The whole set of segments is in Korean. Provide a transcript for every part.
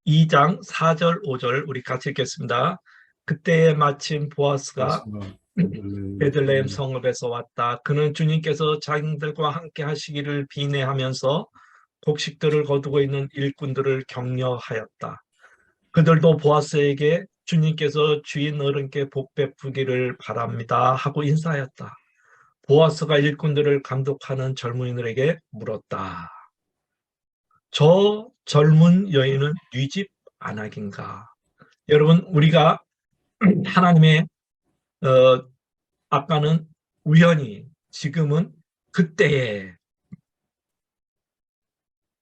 2장 4절 5절 우리 같이 읽겠습니다. 그때에 마침 보아스가 보아스가 베들레헴 베들레헴 성읍에서 왔다. 그는 주님께서 자기들과 함께 하시기를 비내하면서 곡식들을 거두고 있는 일꾼들을 격려하였다. 그들도 보아스에게 주님께서 주인 어른께 복 베푸기를 바랍니다 하고 인사하였다. 보아스가 일꾼들을 감독하는 젊은이들에게 물었다. 저 젊은 여인은 네 집 안악인가? 여러분, 우리가 하나님의 아까는 우연히, 지금은 그때에,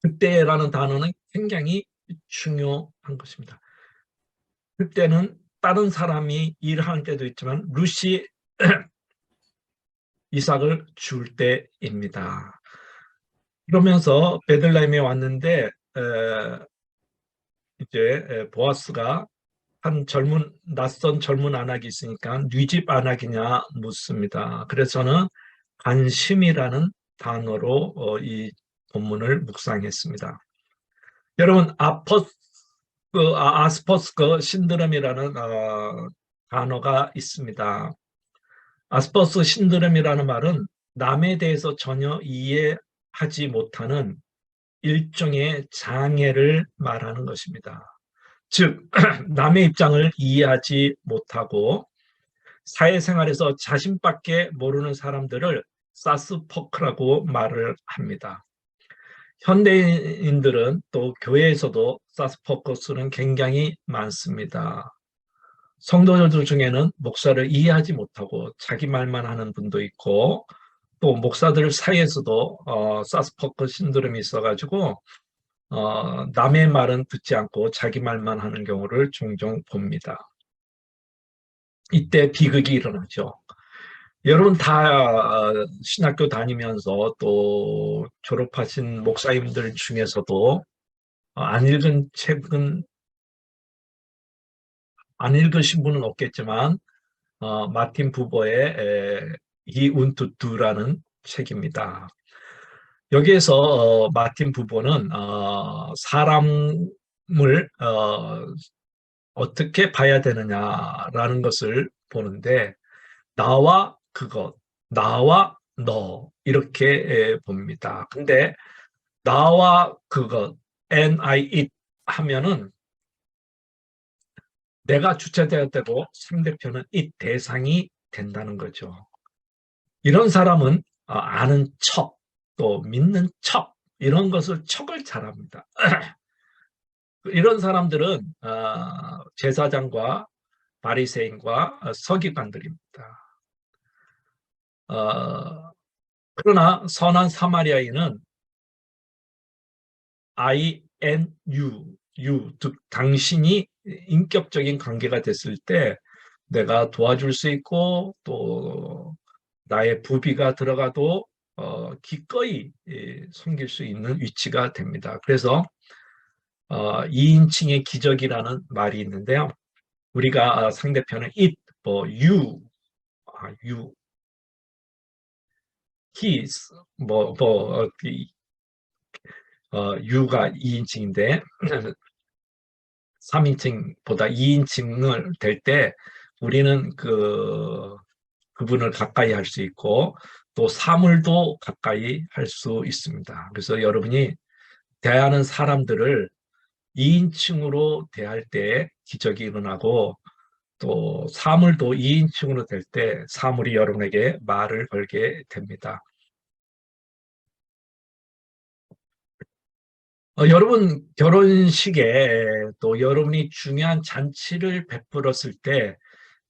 그때라는 단어는 굉장히 중요한 것입니다. 그때는 다른 사람이 일하는 때도 있지만 루시 이삭을 줄 때입니다. 그러면서 베들레헴에 왔는데 이제 보아스가 한 낯선 젊은 안악이 있으니까 네 집 안악이냐 묻습니다. 그래서 저는 관심이라는 단어로 이 본문을 묵상했습니다. 여러분, 아스퍼스 신드롬이라는 단어가 있습니다. 아스퍼스 신드롬이라는 말은 남에 대해서 전혀 이해하지 못하는 일종의 장애를 말하는 것입니다. 즉, 남의 입장을 이해하지 못하고 사회생활에서 자신밖에 모르는 사람들을 사스퍼크라고 말을 합니다. 현대인들은 또 교회에서도 사스퍼크스는 굉장히 많습니다. 성도들 중에는 목사를 이해하지 못하고 자기 말만 하는 분도 있고, 또 목사들 사이에서도 사스퍼크 신드롬이 있어가지고 남의 말은 듣지 않고 자기 말만 하는 경우를 종종 봅니다. 이때 비극이 일어나죠. 여러분 다 신학교 다니면서 또 졸업하신 목사님들 중에서도 안 읽은 책은 안 읽으신 분은 없겠지만 마틴 부버의 히 운투 두라는 책입니다. 여기에서 마틴 부버는 사람을 어떻게 봐야 되느냐라는 것을 보는데 나와 그것, 나와 너 이렇게 봅니다. 근데 나와 그것, and I it 하면은 내가 주체되어야 되고 상대편은 it 대상이 된다는 거죠. 이런 사람은 아는 척, 또 믿는 척 이런 것을 척을 잘합니다. 이런 사람들은 제사장과 바리새인과 서기관들입니다. 그러나 선한 사마리아인은 I and you, 즉 당신이 인격적인 관계가 됐을 때 내가 도와줄 수 있고 또 나의 부비가 들어가도 기꺼이 섬길 수 있는 위치가 됩니다. 그래서 2인칭의 기적이라는 말이 있는데요. 우리가 상대편을 it, you, his, you가 2인칭인데 3인칭보다 2인칭을 될 때 우리는 그분을 가까이 할 수 있고 또 사물도 가까이 할 수 있습니다. 그래서 여러분이 대하는 사람들을 2인칭으로 대할 때 기적이 일어나고 또 사물도 2인칭으로 될 때 사물이 여러분에게 말을 걸게 됩니다. 여러분 결혼식에 또 여러분이 중요한 잔치를 베풀었을 때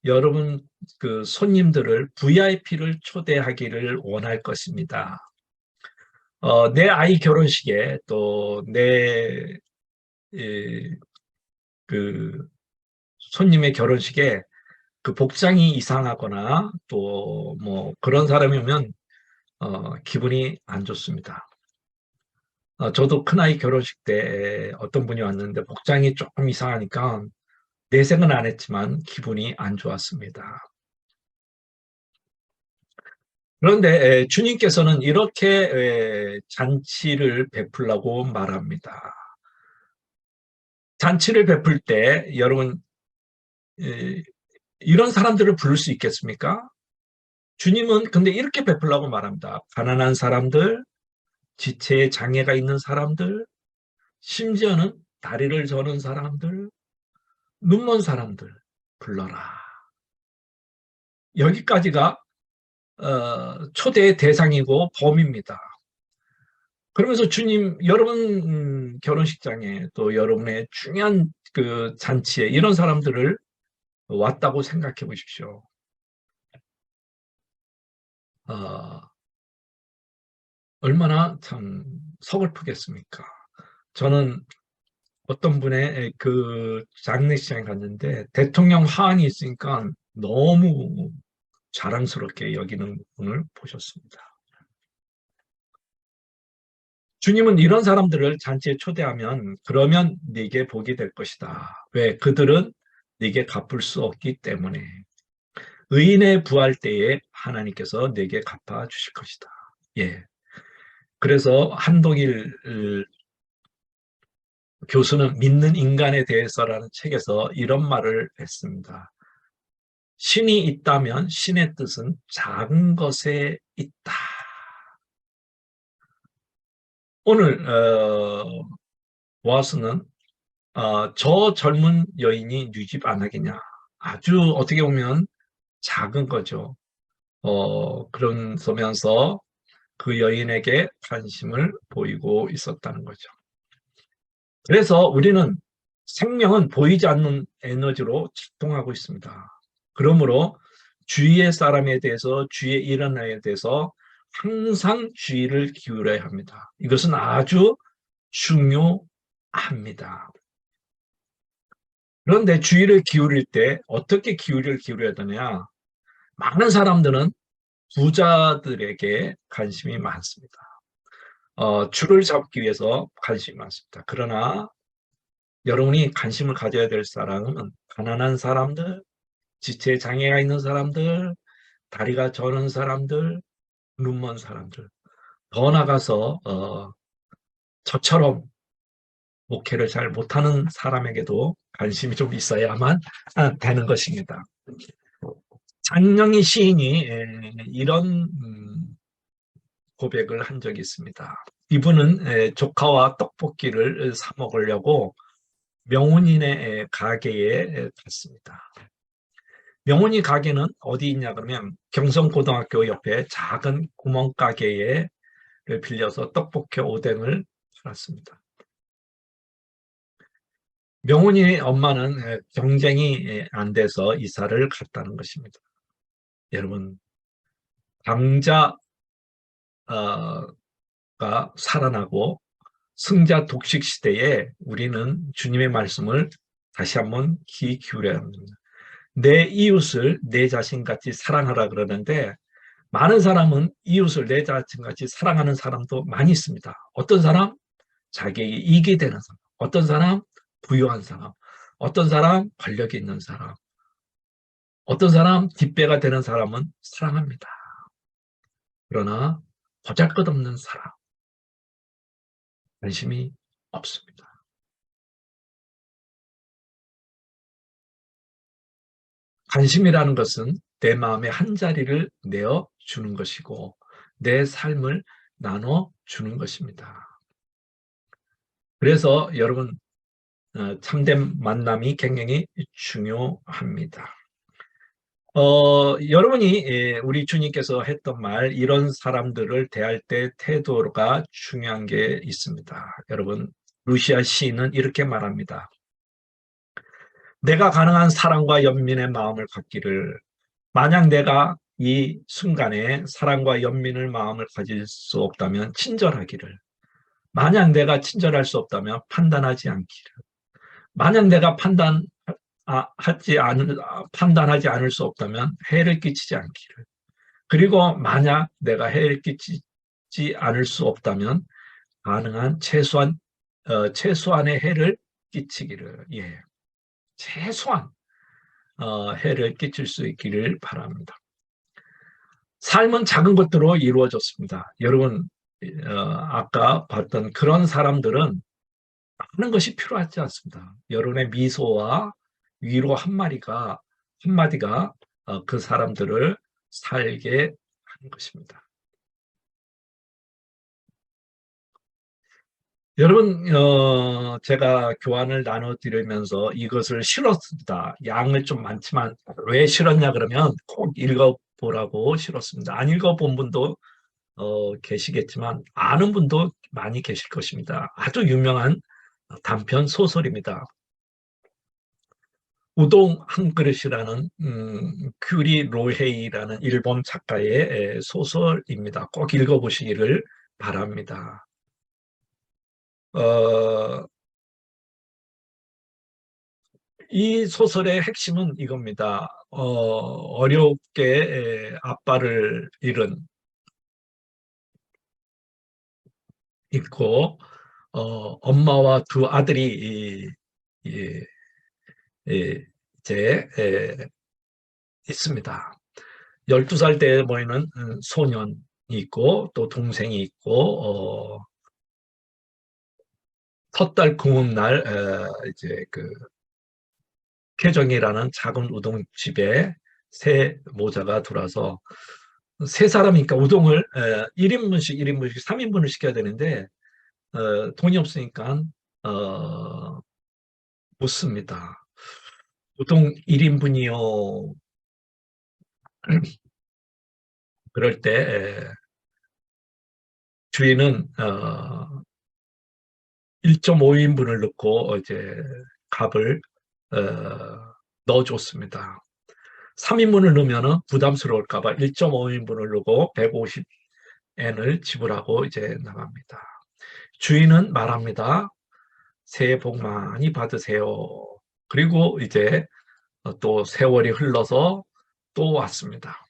여러분 그 손님들을 VIP를 초대하기를 원할 것입니다. 내 아이 결혼식에 또 내 그 손님의 결혼식에 그 복장이 이상하거나 또 뭐 그런 사람이면 기분이 안 좋습니다. 저도 큰아이 결혼식 때 어떤 분이 왔는데 복장이 조금 이상하니까 내색은 안 했지만 기분이 안 좋았습니다. 그런데 주님께서는 이렇게 잔치를 베풀라고 말합니다. 잔치를 베풀 때 여러분 이런 사람들을 부를 수 있겠습니까? 주님은 근데 이렇게 베풀라고 말합니다. 가난한 사람들, 지체에 장애가 있는 사람들, 심지어는 다리를 저는 사람들, 눈먼 사람들 불러라. 여기까지가 초대의 대상이고 범위입니다. 그러면서 주님, 여러분 결혼식장에 또 여러분의 중요한 그 잔치에 이런 사람들을 왔다고 생각해 보십시오. 얼마나 참 서글프겠습니까? 저는 어떤 분의 그 장례식장에 갔는데 대통령 하안이 있으니까 너무 자랑스럽게 여기는 분을 보셨습니다. 주님은 이런 사람들을 잔치에 초대하면 그러면 네게 복이 될 것이다. 왜? 그들은 네게 갚을 수 없기 때문에. 의인의 부활 때에 하나님께서 네게 갚아 주실 것이다. 예. 그래서 한동일 교수는 믿는 인간에 대해서라는 책에서 이런 말을 했습니다. 신이 있다면 신의 뜻은 작은 것에 있다. 오늘 보아스는 저 젊은 여인이 뉴집 안 하겠냐. 아주 어떻게 보면 작은 거죠. 그러면서 그 여인에게 관심을 보이고 있었다는 거죠. 그래서 우리는 생명은 보이지 않는 에너지로 작동하고 있습니다. 그러므로 주위의 사람에 대해서, 주위의 일어나에 대해서 항상 주의를 기울여야 합니다. 이것은 아주 중요합니다. 그런데 주의를 기울일 때 어떻게 기울여야 되냐? 많은 사람들은 부자들에게 관심이 많습니다. 줄을 잡기 위해서 관심이 많습니다. 그러나 여러분이 관심을 가져야 될 사람은 가난한 사람들, 지체 장애가 있는 사람들, 다리가 저는 사람들, 눈먼 사람들. 더 나가서 저처럼 목회를 잘 못하는 사람에게도 관심이 좀 있어야만 되는 것입니다. 장영희 시인이 이런 고백을 한 적이 있습니다. 이분은 조카와 떡볶이를 사 먹으려고 명훈이네 가게에 갔습니다. 명훈이 가게는 어디 있냐 그러면 경성고등학교 옆에 작은 구멍가게에 빌려서 떡볶이 오뎅을 팔았습니다. 명훈이 엄마는 경쟁이 안 돼서 이사를 갔다는 것입니다. 여러분, 강자가 살아나고 승자 독식 시대에 우리는 주님의 말씀을 다시 한번 귀 기울여야 합니다. 내 이웃을 내 자신같이 사랑하라 그러는데 많은 사람은 이웃을 내 자신같이 사랑하는 사람도 많이 있습니다. 어떤 사람? 자기에게 이익이 되는 사람. 어떤 사람? 부유한 사람. 어떤 사람? 권력이 있는 사람. 어떤 사람? 뒷배가 되는 사람은 사랑합니다. 그러나 보잘것없는 사람 관심이 없습니다. 관심이라는 것은 내 마음의 한자리를 내어주는 것이고 내 삶을 나눠주는 것입니다. 그래서 여러분 참된 만남이 굉장히 중요합니다. 여러분이 우리 주님께서 했던 말 이런 사람들을 대할 때 태도가 중요한 게 있습니다. 여러분 루시아 시인은 이렇게 말합니다. 내가 가능한 사랑과 연민의 마음을 갖기를 만약 내가 이 순간에 사랑과 연민의 마음을 가질 수 없다면 친절하기를 만약 내가 친절할 수 없다면 판단하지 않기를 만약 내가 판단하지 않을 수 없다면 해를 끼치지 않기를 그리고 만약 내가 해를 끼치지 않을 수 없다면 가능한 최소한의 해를 끼치기를 최소한 해를 끼칠 수 있기를 바랍니다. 삶은 작은 것들로 이루어졌습니다. 여러분 아까 봤던 그런 사람들은 하는 것이 필요하지 않습니다. 여론의 미소와 위로 한마디가 그 사람들을 살게 하는 것입니다. 여러분, 제가 교환을 나눠드리면서 이것을 실었습니다. 양을 좀 많지만 왜 실었냐 그러면 꼭 읽어보라고 실었습니다. 안 읽어본 분도 계시겠지만 아는 분도 많이 계실 것입니다. 아주 유명한 단편 소설입니다. 우동 한 그릇이라는 큐리 로헤이라는 일본 작가의 소설입니다. 꼭 읽어보시기를 바랍니다. 어, 이 소설의 핵심은 이겁니다. 어렵게 아빠를 잃은 있고 엄마와 두 아들이 이제 있습니다. 12살 때 보이는 소년이 있고 또 동생이 있고 섣달 구운 날 이제 그 쾌정이라는 작은 우동집에 세 모자가 들어와서 세 사람이니까 우동을 1인분씩 3인분을 시켜야 되는데 돈이 없으니까 묻습니다. 우동 1인분이요. 그럴 때 주인은 1.5인분을 넣고 이제 값을 넣어줬습니다. 3인분을 넣으면 부담스러울까 봐 1.5인분을 넣고 150엔을 지불하고 이제 나갑니다. 주인은 말합니다. 새해 복 많이 받으세요. 그리고 이제 또 세월이 흘러서 또 왔습니다.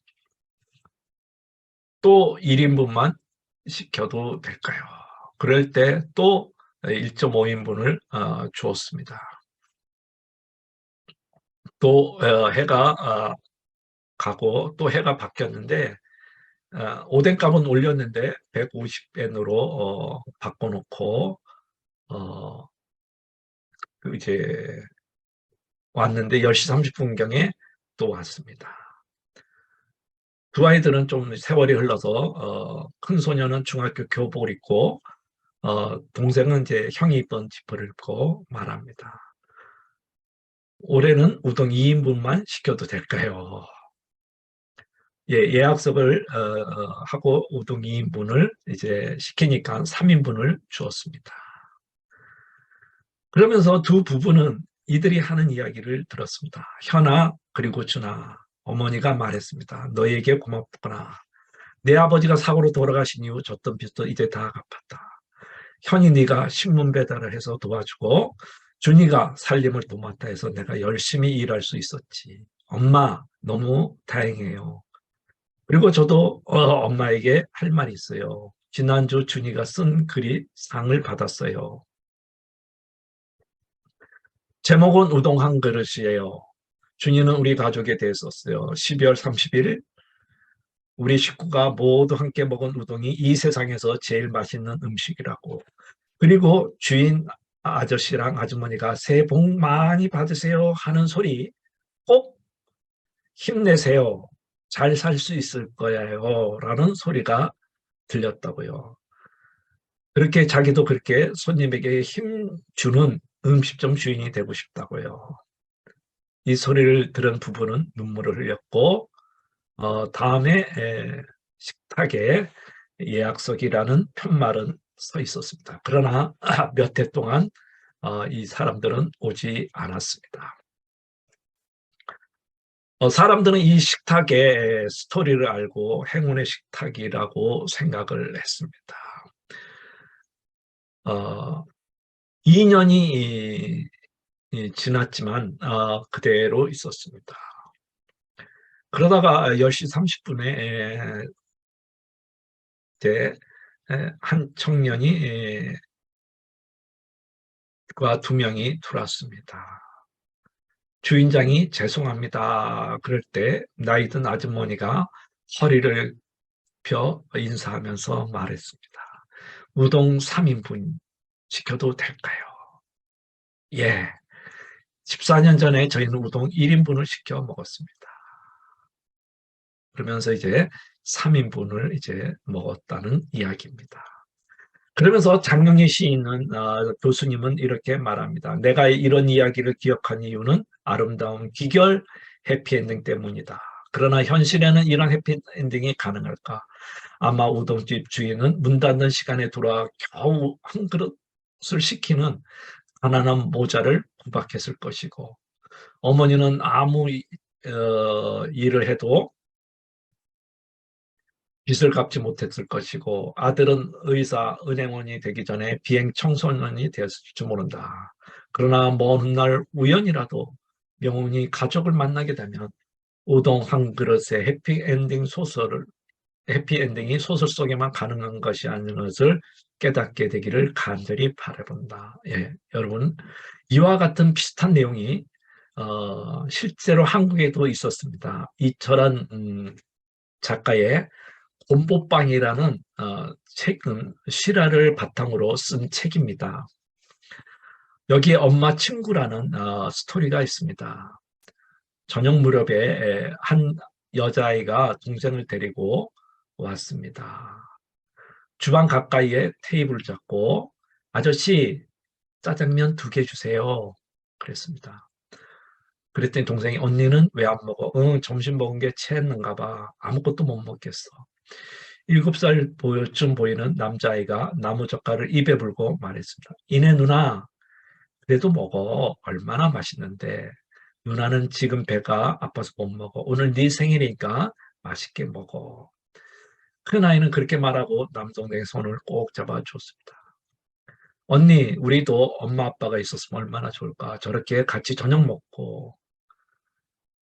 또 1인분만 시켜도 될까요? 그럴 때 또 1.5인분을 주었습니다. 또 해가 가고 또 해가 바뀌었는데 오뎅값은 올렸는데 150엔으로 바꿔놓고 이제 왔는데 10시 30분경에 또 왔습니다. 두 아이들은 좀 세월이 흘러서 큰 소녀는 중학교 교복을 입고 동생은 이제 형이 입던 지퍼를 입고 말합니다. 올해는 우동 2인분만 시켜도 될까요? 예약석을 하고 우동 2인분을 이제 시키니까 3인분을 주었습니다. 그러면서 두 부부는 이들이 하는 이야기를 들었습니다. 현아 그리고 준아, 어머니가 말했습니다. 너에게 고맙구나. 내 아버지가 사고로 돌아가신 이후 졌던 빚도 이제 다 갚았다. 현이 네가 신문 배달을 해서 도와주고 준이가 살림을 도맡아 해서 내가 열심히 일할 수 있었지. 엄마 너무 다행이에요. 그리고 저도 엄마에게 할 말이 있어요. 지난주 준이가 쓴 글이 상을 받았어요. 제목은 우동 한 그릇이에요. 준이는 우리 가족에 대해 썼어요. 12월 30일 우리 식구가 모두 함께 먹은 우동이 이 세상에서 제일 맛있는 음식이라고. 그리고 주인 아저씨랑 아주머니가 새해 복 많이 받으세요 하는 소리 꼭 힘내세요. 잘 살 수 있을 거예요. 라는 소리가 들렸다고요. 그렇게 자기도 그렇게 손님에게 힘 주는 음식점 주인이 되고 싶다고요. 이 소리를 들은 부부는 눈물을 흘렸고 다음에 식탁에 예약석이라는 편말은 서 있었습니다. 그러나 몇 해 동안 이 사람들은 오지 않았습니다. 사람들은 이 식탁의 스토리를 알고 행운의 식탁이라고 생각을 했습니다. 2년이 지났지만 그대로 있었습니다. 그러다가 10시 30분에 한 청년이 과 두 명이 들어왔습니다. 주인장이 죄송합니다. 그럴 때 나이 든 아주머니가 허리를 펴 인사하면서 말했습니다. 우동 3인분 시켜도 될까요? 예. 14년 전에 저희는 우동 1인분을 시켜 먹었습니다. 그러면서 이제 3인분을 이제 먹었다는 이야기입니다. 그러면서 장영희 시인은 교수님은 이렇게 말합니다. 내가 이런 이야기를 기억한 이유는 아름다운 귀결 해피엔딩 때문이다. 그러나 현실에는 이런 해피엔딩이 가능할까? 아마 우동집 주인은 문 닫는 시간에 돌아와 겨우 한 그릇을 시키는 가난한 모자를 구박했을 것이고, 어머니는 아무 일을 해도 빚을 갚지 못했을 것이고, 아들은 의사, 은행원이 되기 전에 비행 청소년이 되었을지 모른다. 그러나 먼 훗날 우연이라도 명운이 가족을 만나게 되면 우동 한 그릇의 해피엔딩이 소설 속에만 가능한 것이 아닌 것을 깨닫게 되기를 간절히 바라본다. 예, 여러분, 이와 같은 비슷한 내용이 실제로 한국에도 있었습니다. 이철한 작가의 곰보빵이라는 책은 실화를 바탕으로 쓴 책입니다. 여기에 엄마 친구라는 스토리가 있습니다. 저녁 무렵에 한 여자아이가 동생을 데리고 왔습니다. 주방 가까이에 테이블을 잡고 아저씨 짜장면 2개 주세요. 그랬습니다. 그랬더니 동생이 언니는 왜 안 먹어? 응, 점심 먹은 게 체했는가 봐. 아무것도 못 먹겠어. 7살쯤 보이는 남자아이가 나무젓갈을 입에 불고 말했습니다. 이내 누나, 그래도 먹어. 얼마나 맛있는데. 누나는 지금 배가 아파서 못 먹어. 오늘 네 생일이니까 맛있게 먹어. 큰아이는 그렇게 말하고 남동생의 손을 꼭 잡아줬습니다. 언니, 우리도 엄마 아빠가 있었으면 얼마나 좋을까. 저렇게 같이 저녁 먹고.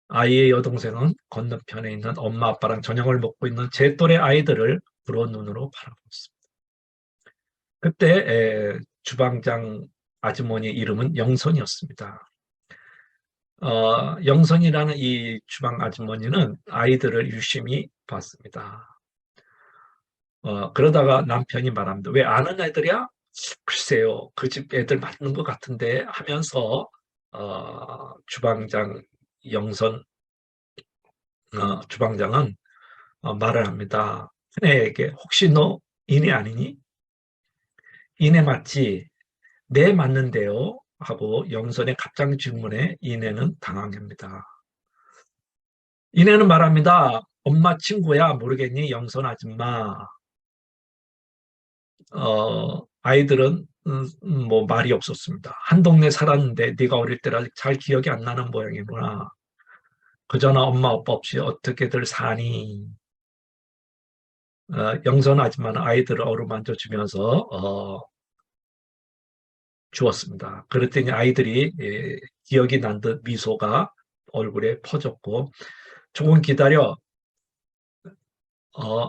아이의 여동생은 건너편에 있는 엄마 아빠랑 저녁을 먹고 있는 제 또래 아이들을 부러운 눈으로 바라봤습니다. 그때 주방장 아주머니 이름은 영선이었습니다. 영선이라는 이 주방 아주머니는 아이들을 유심히 봤습니다. 그러다가 남편이 말합니다. 왜 아는 애들이야? 글쎄요, 그 집 애들 맞는 것 같은데 하면서 주방장 영선 주방장은 말을 합니다. 큰애에게 혹시 너 이내 아니니? 이내 맞지? 네 맞는데요. 하고 영선의 갑작 질문에 이내는 당황합니다. 이내는 말합니다. 엄마 친구야 모르겠니? 영선 아줌마. 아이들은 뭐 말이 없었습니다. 한 동네 살았는데 네가 어릴 때라 잘 기억이 안 나는 모양이구나. 그저나 엄마 아빠 없이 어떻게들 사니? 영선 아줌마는 아이들을 어루만져 주면서 주었습니다. 그랬더니 아이들이 기억이 난 듯 미소가 얼굴에 퍼졌고 조금 기다려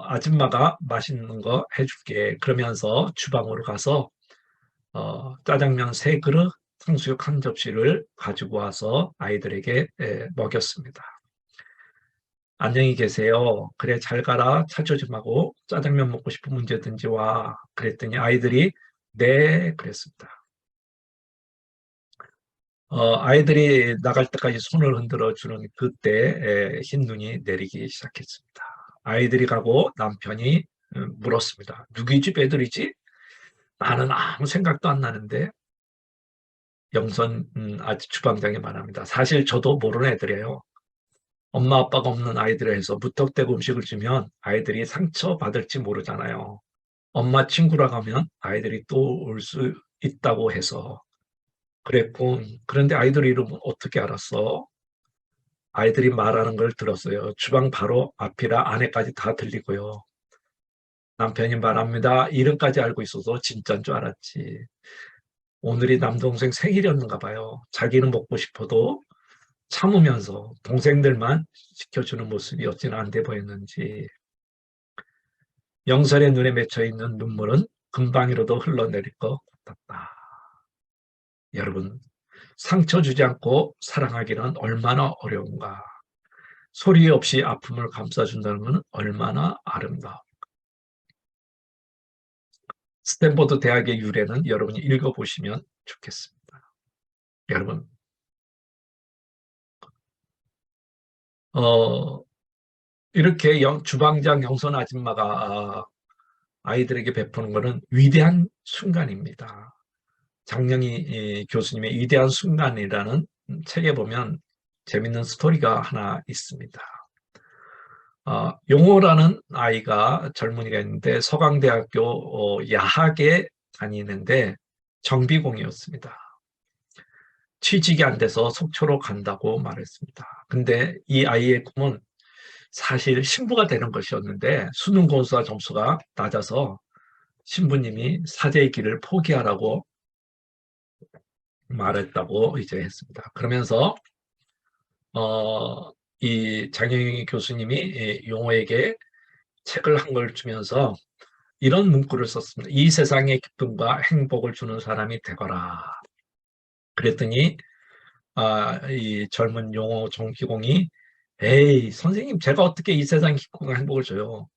아줌마가 맛있는 거 해줄게 그러면서 주방으로 가서 짜장면 3그릇 탕수육 한 접시를 가지고 와서 아이들에게 먹였습니다. 안녕히 계세요. 그래 잘 가라. 차조 좀 하고 짜장면 먹고 싶으면 언제든지 와. 그랬더니 아이들이 네 그랬습니다. 아이들이 나갈 때까지 손을 흔들어 주는 그때 흰 눈이 내리기 시작했습니다. 아이들이 가고 남편이 물었습니다. 누구 집 애들이지? 나는 아무 생각도 안 나는데 영선 아직 주방장이 말합니다. 사실 저도 모르는 애들이에요. 엄마 아빠가 없는 아이들에 서 무턱대고 음식을 주면 아이들이 상처받을지 모르잖아요. 엄마 친구라고 하면 아이들이 또 올 수 있다고 해서 그랬군. 그런데 아이들 이름은 어떻게 알았어? 아이들이 말하는 걸 들었어요. 주방 바로 앞이라 안에까지 다 들리고요. 남편이 말합니다. 이름까지 알고 있어서 진짜인 줄 알았지. 오늘이 남동생 생일이었는가 봐요. 자기는 먹고 싶어도 참으면서 동생들만 지켜주는 모습이 어찌나 안 돼 보였는지. 영선의 눈에 맺혀 있는 눈물은 금방이라도 흘러내릴 것 같았다. 여러분, 상처 주지 않고 사랑하기는 얼마나 어려운가. 소리 없이 아픔을 감싸준다는 것은 얼마나 아름다워. 스탠포드 대학의 유래는 여러분이 읽어보시면 좋겠습니다. 여러분, 어, 이렇게 주방장 영선 아줌마가 아이들에게 베푸는 것은 위대한 순간입니다. 장영희 교수님의 위대한 순간이라는 책에 보면 재밌는 스토리가 하나 있습니다. 용호라는 아이가 젊은이가 있는데 서강대학교 야학에 다니는데 정비공이었습니다. 취직이 안 돼서 속초로 간다고 말했습니다. 근데 이 아이의 꿈은 사실 신부가 되는 것이었는데 수능 고사 점수가 낮아서 신부님이 사제의 길을 포기하라고 말했다고 이제 했습니다. 그러면서 이 장영희 교수님이 용호에게 책을 한 걸 주면서 이런 문구를 썼습니다. 이 세상에 기쁨과 행복을 주는 사람이 되거라. 그랬더니 이 젊은 용호 정기공이 에이 선생님 제가 어떻게 이 세상 기쁨과 행복을 줘요.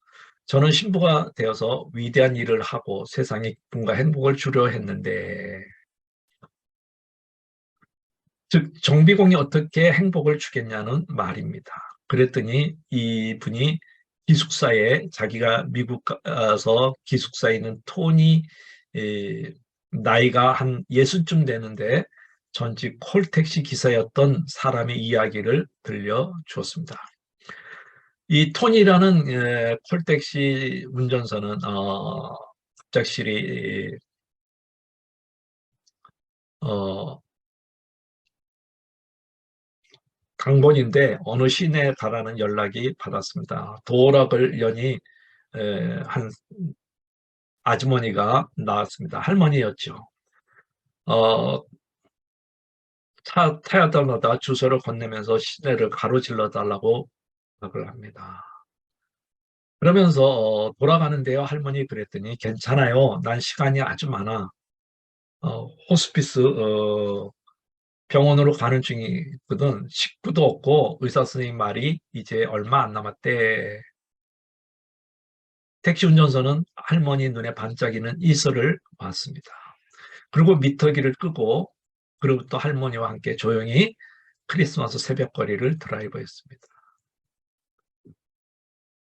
저는 신부가 되어서 위대한 일을 하고 세상에 기쁨과 행복을 주려 했는데 즉 정비공이 어떻게 행복을 주겠냐는 말입니다. 그랬더니 이분이 기숙사에 자기가 미국 가서 기숙사에 있는 톤이 나이가 한 60쯤 되는데 전직 콜택시 기사였던 사람의 이야기를 들려주었습니다. 이 톤이라는 콜택시 운전사는 갑작스레 어, 강본인데 어느 시내에 가라는 연락이 받았습니다. 도락을 여니 한 아주머니가 나왔습니다. 할머니였죠. 어, 차 타야 때마다 주소를 건네면서 시내를 가로질러 달라고 부탁을 합니다. 그러면서 돌아가는데요 할머니 그랬더니 괜찮아요. 난 시간이 아주 많아. 호스피스 병원으로 가는 중이거든. 식구도 없고 의사 선생님 말이 이제 얼마 안 남았대. 택시 운전사는 할머니 눈에 반짝이는 이슬을 봤습니다. 그리고 미터기를 끄고 그리고 또 할머니와 함께 조용히 크리스마스 새벽거리를 드라이브했습니다.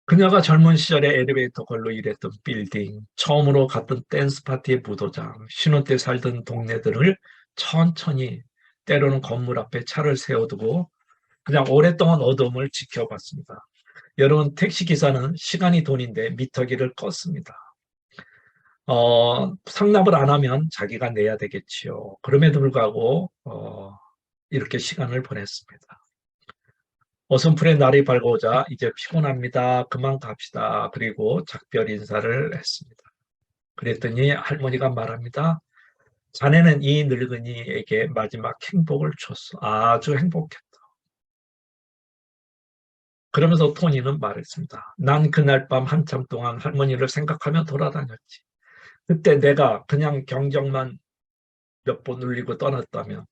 그녀가 젊은 시절에 엘리베이터 걸로 일했던 빌딩, 처음으로 갔던 댄스 파티의 무도장, 신혼 때 살던 동네들을 천천히 때로는 건물 앞에 차를 세워두고 그냥 오랫동안 어둠을 지켜봤습니다. 여러분 택시 기사는 시간이 돈인데 미터기를 껐습니다. 상납을 안 하면 자기가 내야 되겠지요. 그럼에도 불구하고 이렇게 시간을 보냈습니다. 어선풀의 날이 밝아오자 이제 피곤합니다. 그만 갑시다. 그리고 작별 인사를 했습니다. 그랬더니 할머니가 말합니다. 자네는 이 늙은이에게 마지막 행복을 줬어. 아주 행복했다. 그러면서 토니는 말했습니다. 난 그날 밤 한참 동안 할머니를 생각하며 돌아다녔지. 그때 내가 그냥 경적만 몇 번 울리고 떠났다면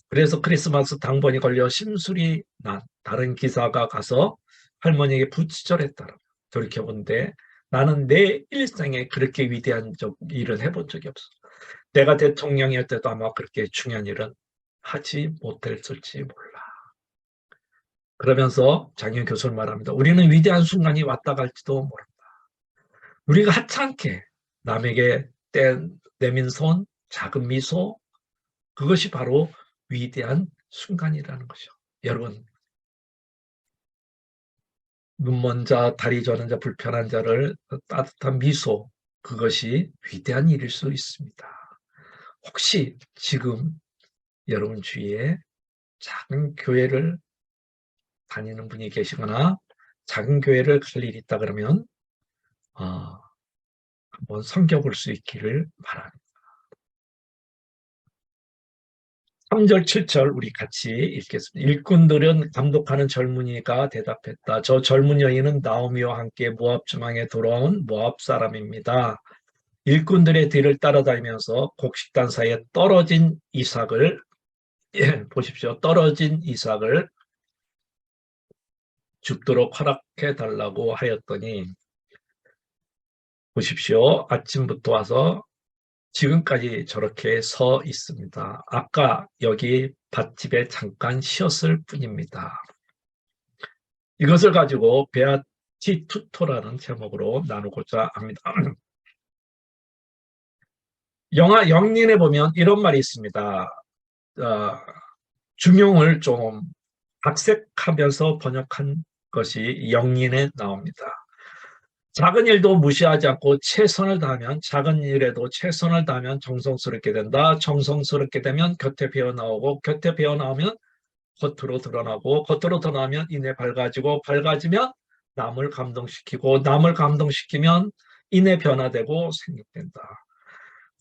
그래서 크리스마스 당번이 걸려 심술이 난 다른 기사가 가서 할머니에게 부치절했더라. 돌이켜본데 나는 내 일생에 그렇게 위대한 일을 해본 적이 없어. 내가 대통령이었을 때도 아마 그렇게 중요한 일은 하지 못했을지 몰라. 그러면서 장현 교수는 말합니다. 우리는 위대한 순간이 왔다 갈지도 모른다. 우리가 하찮게 남에게 내민 손, 작은 미소, 그것이 바로 위대한 순간이라는 것이죠. 여러분, 눈먼 자, 다리 저는 자, 불편한 자를 따뜻한 미소, 그것이 위대한 일일 수 있습니다. 혹시 지금 여러분 주위에 작은 교회를 다니는 분이 계시거나 작은 교회를 갈 일이 있다 그러면 한번 섬겨볼 수 있기를 바랍니다. 3절, 7절 우리 같이 읽겠습니다. 일꾼들은 감독하는 젊은이가 대답했다. 저 젊은 여인은 나오미와 함께 모압 지방에 돌아온 모압 사람입니다. 일꾼들의 뒤를 따라다니면서 곡식단 사이에 떨어진 이삭을 보십시오. 떨어진 이삭을 죽도록 허락해 달라고 하였더니 보십시오. 아침부터 와서 지금까지 저렇게 서 있습니다. 아까 여기 밭집에 잠깐 쉬었을 뿐입니다. 이것을 가지고 베아티투토라는 제목으로 나누고자 합니다. 영화 영린에 보면 이런 말이 있습니다. 중용을 좀 각색하면서 번역한 것이 영린에 나옵니다. 작은 일도 무시하지 않고 최선을 다하면, 작은 일에도 최선을 다하면 정성스럽게 된다. 정성스럽게 되면 곁에 배어나오고, 곁에 배어나오면 겉으로 드러나고, 겉으로 드러나면 이내 밝아지고, 밝아지면 남을 감동시키고, 남을 감동시키면 이내 변화되고 생육된다.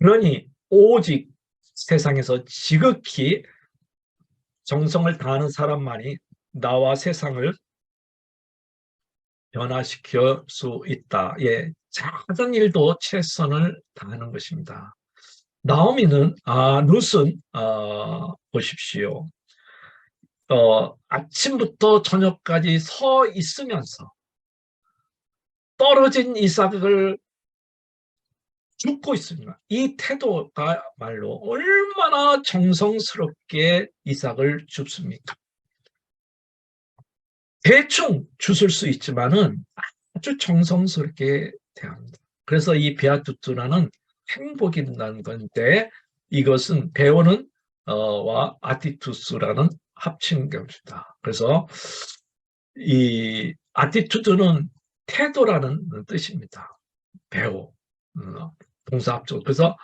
그러니 오직 세상에서 지극히 정성을 다하는 사람만이 나와 세상을 변화시킬 수 있다. 예, 작은 일도 최선을 다하는 것입니다. 나오미는, 룻은, 보십시오. 아침부터 저녁까지 서 있으면서 떨어진 이삭을 줍고 있습니다. 이 태도가 말로 얼마나 정성스럽게 이삭을 줍습니까? 대충 주술 수 있지만은 아주 정성스럽게 대합니다. 그래서 이 베아투투라는 행복이 된다는 건데, 이것은 배우는 와 아티투스라는 합친 것입니다. 그래서 이 아티투드는 태도라는 뜻입니다. 배우, 동사 합종. 그래서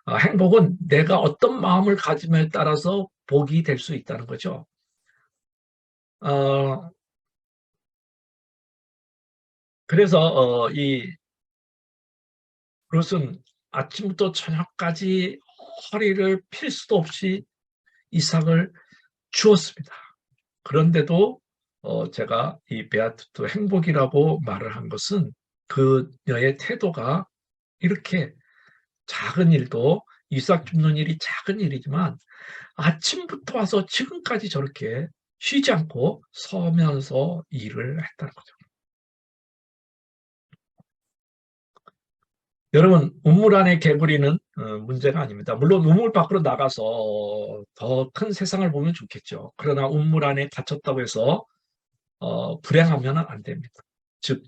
행복은 내가 어떤 마음을 가짐에 따라서 복이 될 수 있다는 거죠. 그래서 그것은 아침부터 저녁까지 허리를 필 수도 없이 이삭을 주었습니다. 그런데도 제가 이 베아투트 행복이라고 말을 한 것은 그녀의 태도가 이렇게 작은 일도, 이삭 줍는 일이 작은 일이지만 아침부터 와서 지금까지 저렇게 쉬지 않고 서면서 일을 했다는 거죠. 여러분, 우물 안에 개구리는 문제가 아닙니다. 물론 우물 밖으로 나가서 더 큰 세상을 보면 좋겠죠. 그러나 우물 안에 갇혔다고 해서 불행하면 안 됩니다. 즉,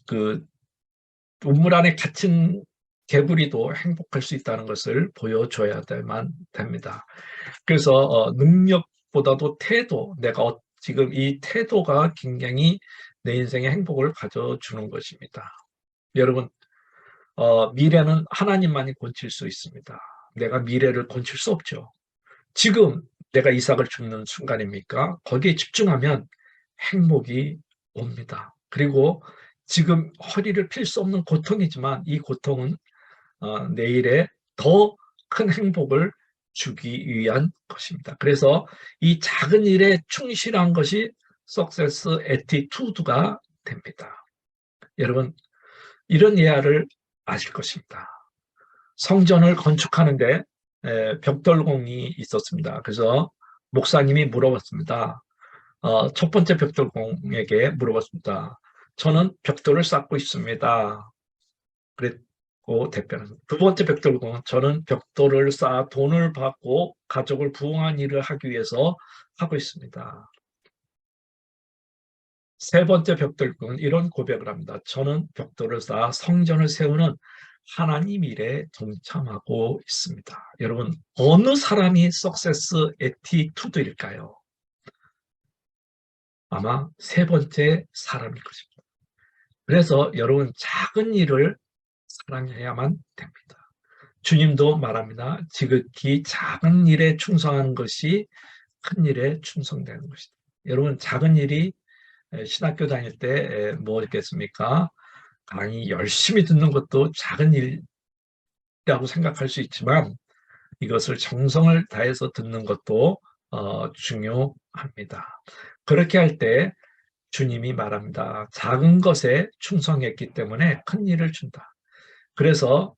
그 우물 안에 갇힌 개구리도 행복할 수 있다는 것을 보여줘야만 됩니다. 그래서 능력보다도 태도, 내가 지금 이 태도가 굉장히 내 인생의 행복을 가져주는 것입니다. 여러분, 미래는 하나님만이 고칠 수 있습니다. 내가 미래를 고칠 수 없죠. 지금 내가 이삭을 줍는 순간입니까? 거기에 집중하면 행복이 옵니다. 그리고 지금 허리를 필 수 없는 고통이지만 이 고통은 내일에 더 큰 행복을 주기 위한 것입니다. 그래서 이 작은 일에 충실한 것이 석세스 애티튜드가 됩니다. 여러분, 이런 예화를 아실 것입니다. 성전을 건축하는데 벽돌공이 있었습니다. 그래서 목사님이 물어봤습니다. 첫 번째 벽돌공에게 물어봤습니다. 저는 벽돌을 쌓고 있습니다. 그랬고 대표는 두 번째 벽돌공은 저는 벽돌을 쌓아 돈을 받고 가족을 부흥한 일을 하기 위해서 하고 있습니다. 세 번째 벽돌공은 이런 고백을 합니다. 저는 벽돌을 쌓아 성전을 세우는 하나님 일에 동참하고 있습니다. 여러분, 어느 사람이 석세스 애티투드일까요? 아마 세 번째 사람일 것입니다. 그래서 여러분, 작은 일을 사랑해야만 됩니다. 주님도 말합니다. 지극히 작은 일에 충성하는 것이 큰 일에 충성되는 것이다. 여러분, 작은 일이 신학교 다닐 때 뭐겠습니까? 강의 열심히 듣는 것도 작은 일이라고 생각할 수 있지만 이것을 정성을 다해서 듣는 것도 중요합니다. 그렇게 할 때 주님이 말합니다. 작은 것에 충성했기 때문에 큰 일을 준다. 그래서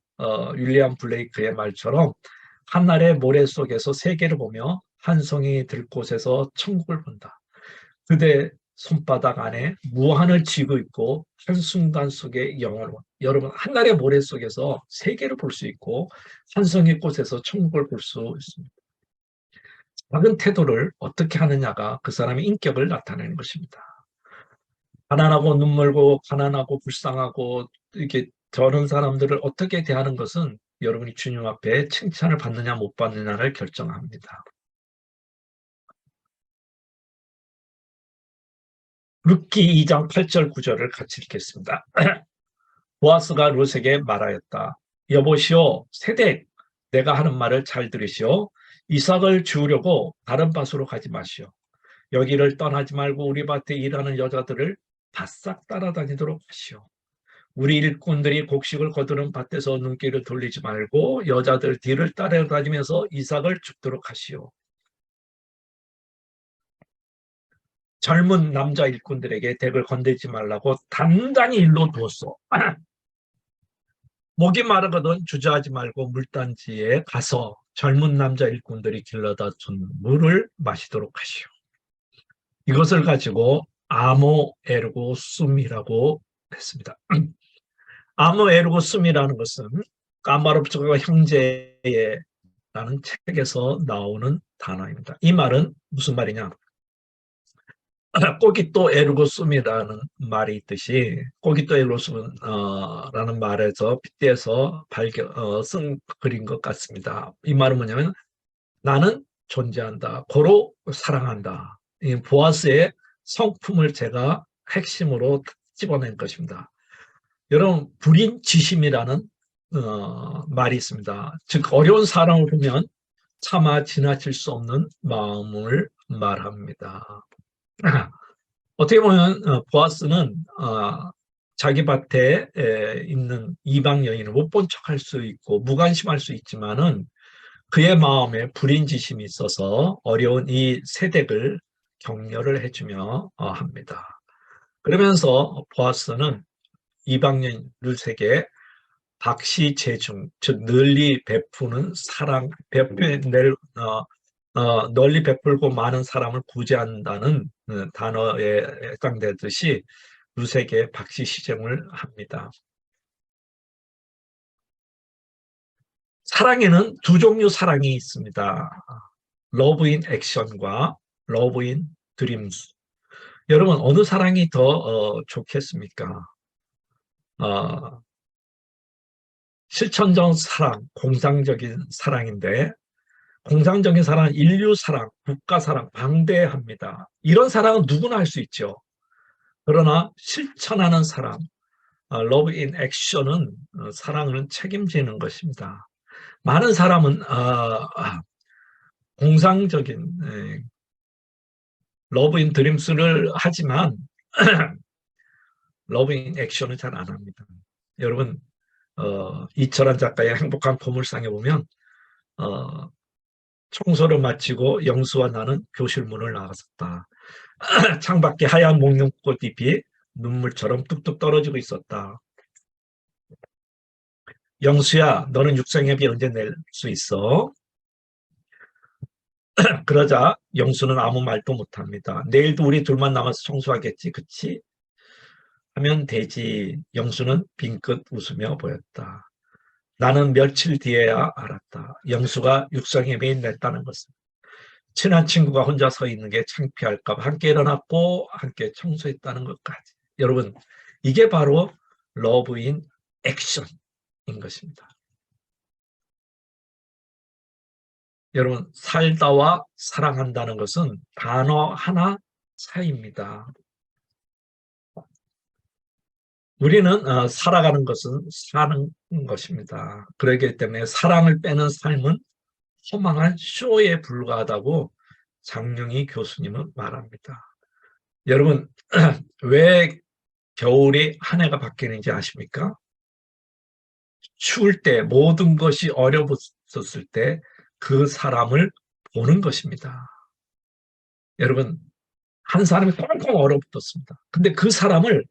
윌리엄 블레이크의 말처럼 한날의 모래 속에서 세계를 보며 한 송이 들꽃에서 천국을 본다. 그대 손바닥 안에 무한을 쥐고 있고 한순간 속에 영원을, 여러분 한나라의 모래 속에서 세계를 볼 수 있고 한 송이 꽃에서 천국을 볼 수 있습니다. 작은 태도를 어떻게 하느냐가 그 사람의 인격을 나타내는 것입니다. 가난하고 눈멀고 가난하고 불쌍하고 이렇게 저런 사람들을 어떻게 대하는 것은 여러분이 주님 앞에 칭찬을 받느냐 못 받느냐를 결정합니다. 룻기 2장 8절 9절을 같이 읽겠습니다. 보아스가 룻에게 말하였다. 여보시오 세댁, 내가 하는 말을 잘 들으시오. 이삭을 주우려고 다른 밭으로 가지 마시오. 여기를 떠나지 말고 우리 밭에 일하는 여자들을 바싹 따라다니도록 하시오. 우리 일꾼들이 곡식을 거두는 밭에서 눈길을 돌리지 말고 여자들 뒤를 따라다니면서 이삭을 줍도록 하시오. 젊은 남자 일꾼들에게 덱을 건들지 말라고 단단히 일로 두었소. 목이 마르거든 주저하지 말고 물단지에 가서 젊은 남자 일꾼들이 길러다 준 물을 마시도록 하시오. 이것을 가지고 아모 에르고 숨이라고 했습니다. 아모 에르고 숨이라는 것은 까마롭스가 형제의 라는 책에서 나오는 단어입니다. 이 말은 무슨 말이냐? 꼬기또 에르고숨이라는 말이 있듯이 꼬기또 에르고숨라는 말에서 빗대서 쓴 글인 것 같습니다. 이 말은 뭐냐면 나는 존재한다. 고로 사랑한다. 이 보아스의 성품을 제가 핵심으로 집어낸 것입니다. 여러분 불인지심이라는 말이 있습니다. 즉 어려운 사람을 보면 차마 지나칠 수 없는 마음을 말합니다. 어떻게 보면 보아스는 자기 밭에 있는 이방 여인을 못 본 척할 수 있고 무관심할 수 있지만은 그의 마음에 불인지심이 있어서 어려운 이 세댁을 격려를 해주며 합니다. 그러면서 보아스는 이방 여인 룻에게 박시재중, 즉 널리 베푸는 사랑, 널리 베풀고 많은 사람을 구제한다는 단어에 해당되듯이 룻에게 박시시정을 합니다. 사랑에는 두 종류 사랑이 있습니다. 러브 인 액션과 러브 인 드림스. 여러분 어느 사랑이 더 좋겠습니까? 실천적 사랑, 공상적인 사랑인데 공상적인 사랑은 인류 사랑, 국가 사랑, 방대합니다. 이런 사랑은 누구나 할 수 있죠. 그러나 실천하는 사랑, 러브 인 액션은 사랑을 책임지는 것입니다. 많은 사람은 공상적인 러브 인 드림스를 하지만 러브 인 액션을 잘 안 합니다. 여러분 이철환 작가의 행복한 보물상에 보면 청소를 마치고 영수와 나는 교실 문을 나갔었다. 창밖에 하얀 목련꽃잎이 눈물처럼 뚝뚝 떨어지고 있었다. 영수야, 너는 육성회비 언제 낼 수 있어? 그러자 영수는 아무 말도 못합니다. 내일도 우리 둘만 남아서 청소하겠지, 그치? 하면 되지. 영수는 빙긋 웃으며 보였다. 나는 며칠 뒤에야 알았다. 영수가 육성회비에 냈다는 것을. 친한 친구가 혼자 서 있는 게 창피할까 봐 함께 일어났고 함께 청소했다는 것까지. 여러분 이게 바로 러브인 액션인 것입니다. 여러분 살다와 사랑한다는 것은 단어 하나 차이입니다. 우리는 살아가는 것은 사는 것입니다. 그렇기 때문에 사랑을 빼는 삶은 허망한 쇼에 불과하다고 장영희 교수님은 말합니다. 여러분 왜 겨울이 한 해가 바뀌는지 아십니까? 추울 때 모든 것이 어려웠을 때 그 사람을 보는 것입니다. 여러분 한 사람이 꽁꽁 얼어붙었습니다. 근데 그 사람을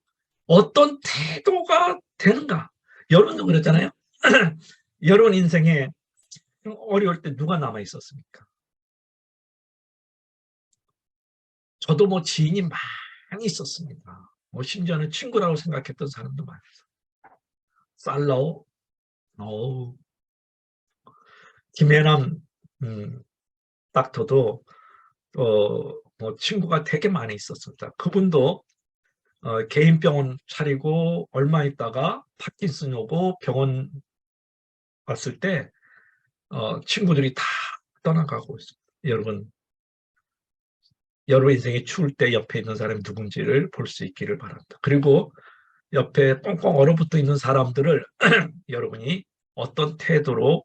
어떤 태도가 되는가? 여러분도 그랬잖아요. 여러분 인생에 어려울 때 누가 남아 있었습니까? 저도 뭐 지인이 많이 있었습니다. 뭐 심지어는 친구라고 생각했던 사람도 많았어요. 살라오, 김혜남 닥터도 뭐 친구가 되게 많이 있었습니다. 그분도 개인 병원 차리고 얼마 있다가 파킨슨 오고 병원 갔을 때 친구들이 다 떠나가고 있습니다. 여러분 인생이 추울 때 옆에 있는 사람이 누군지를 볼 수 있기를 바랍니다. 그리고 옆에 꽁꽁 얼어붙어 있는 사람들을 여러분이 어떤 태도로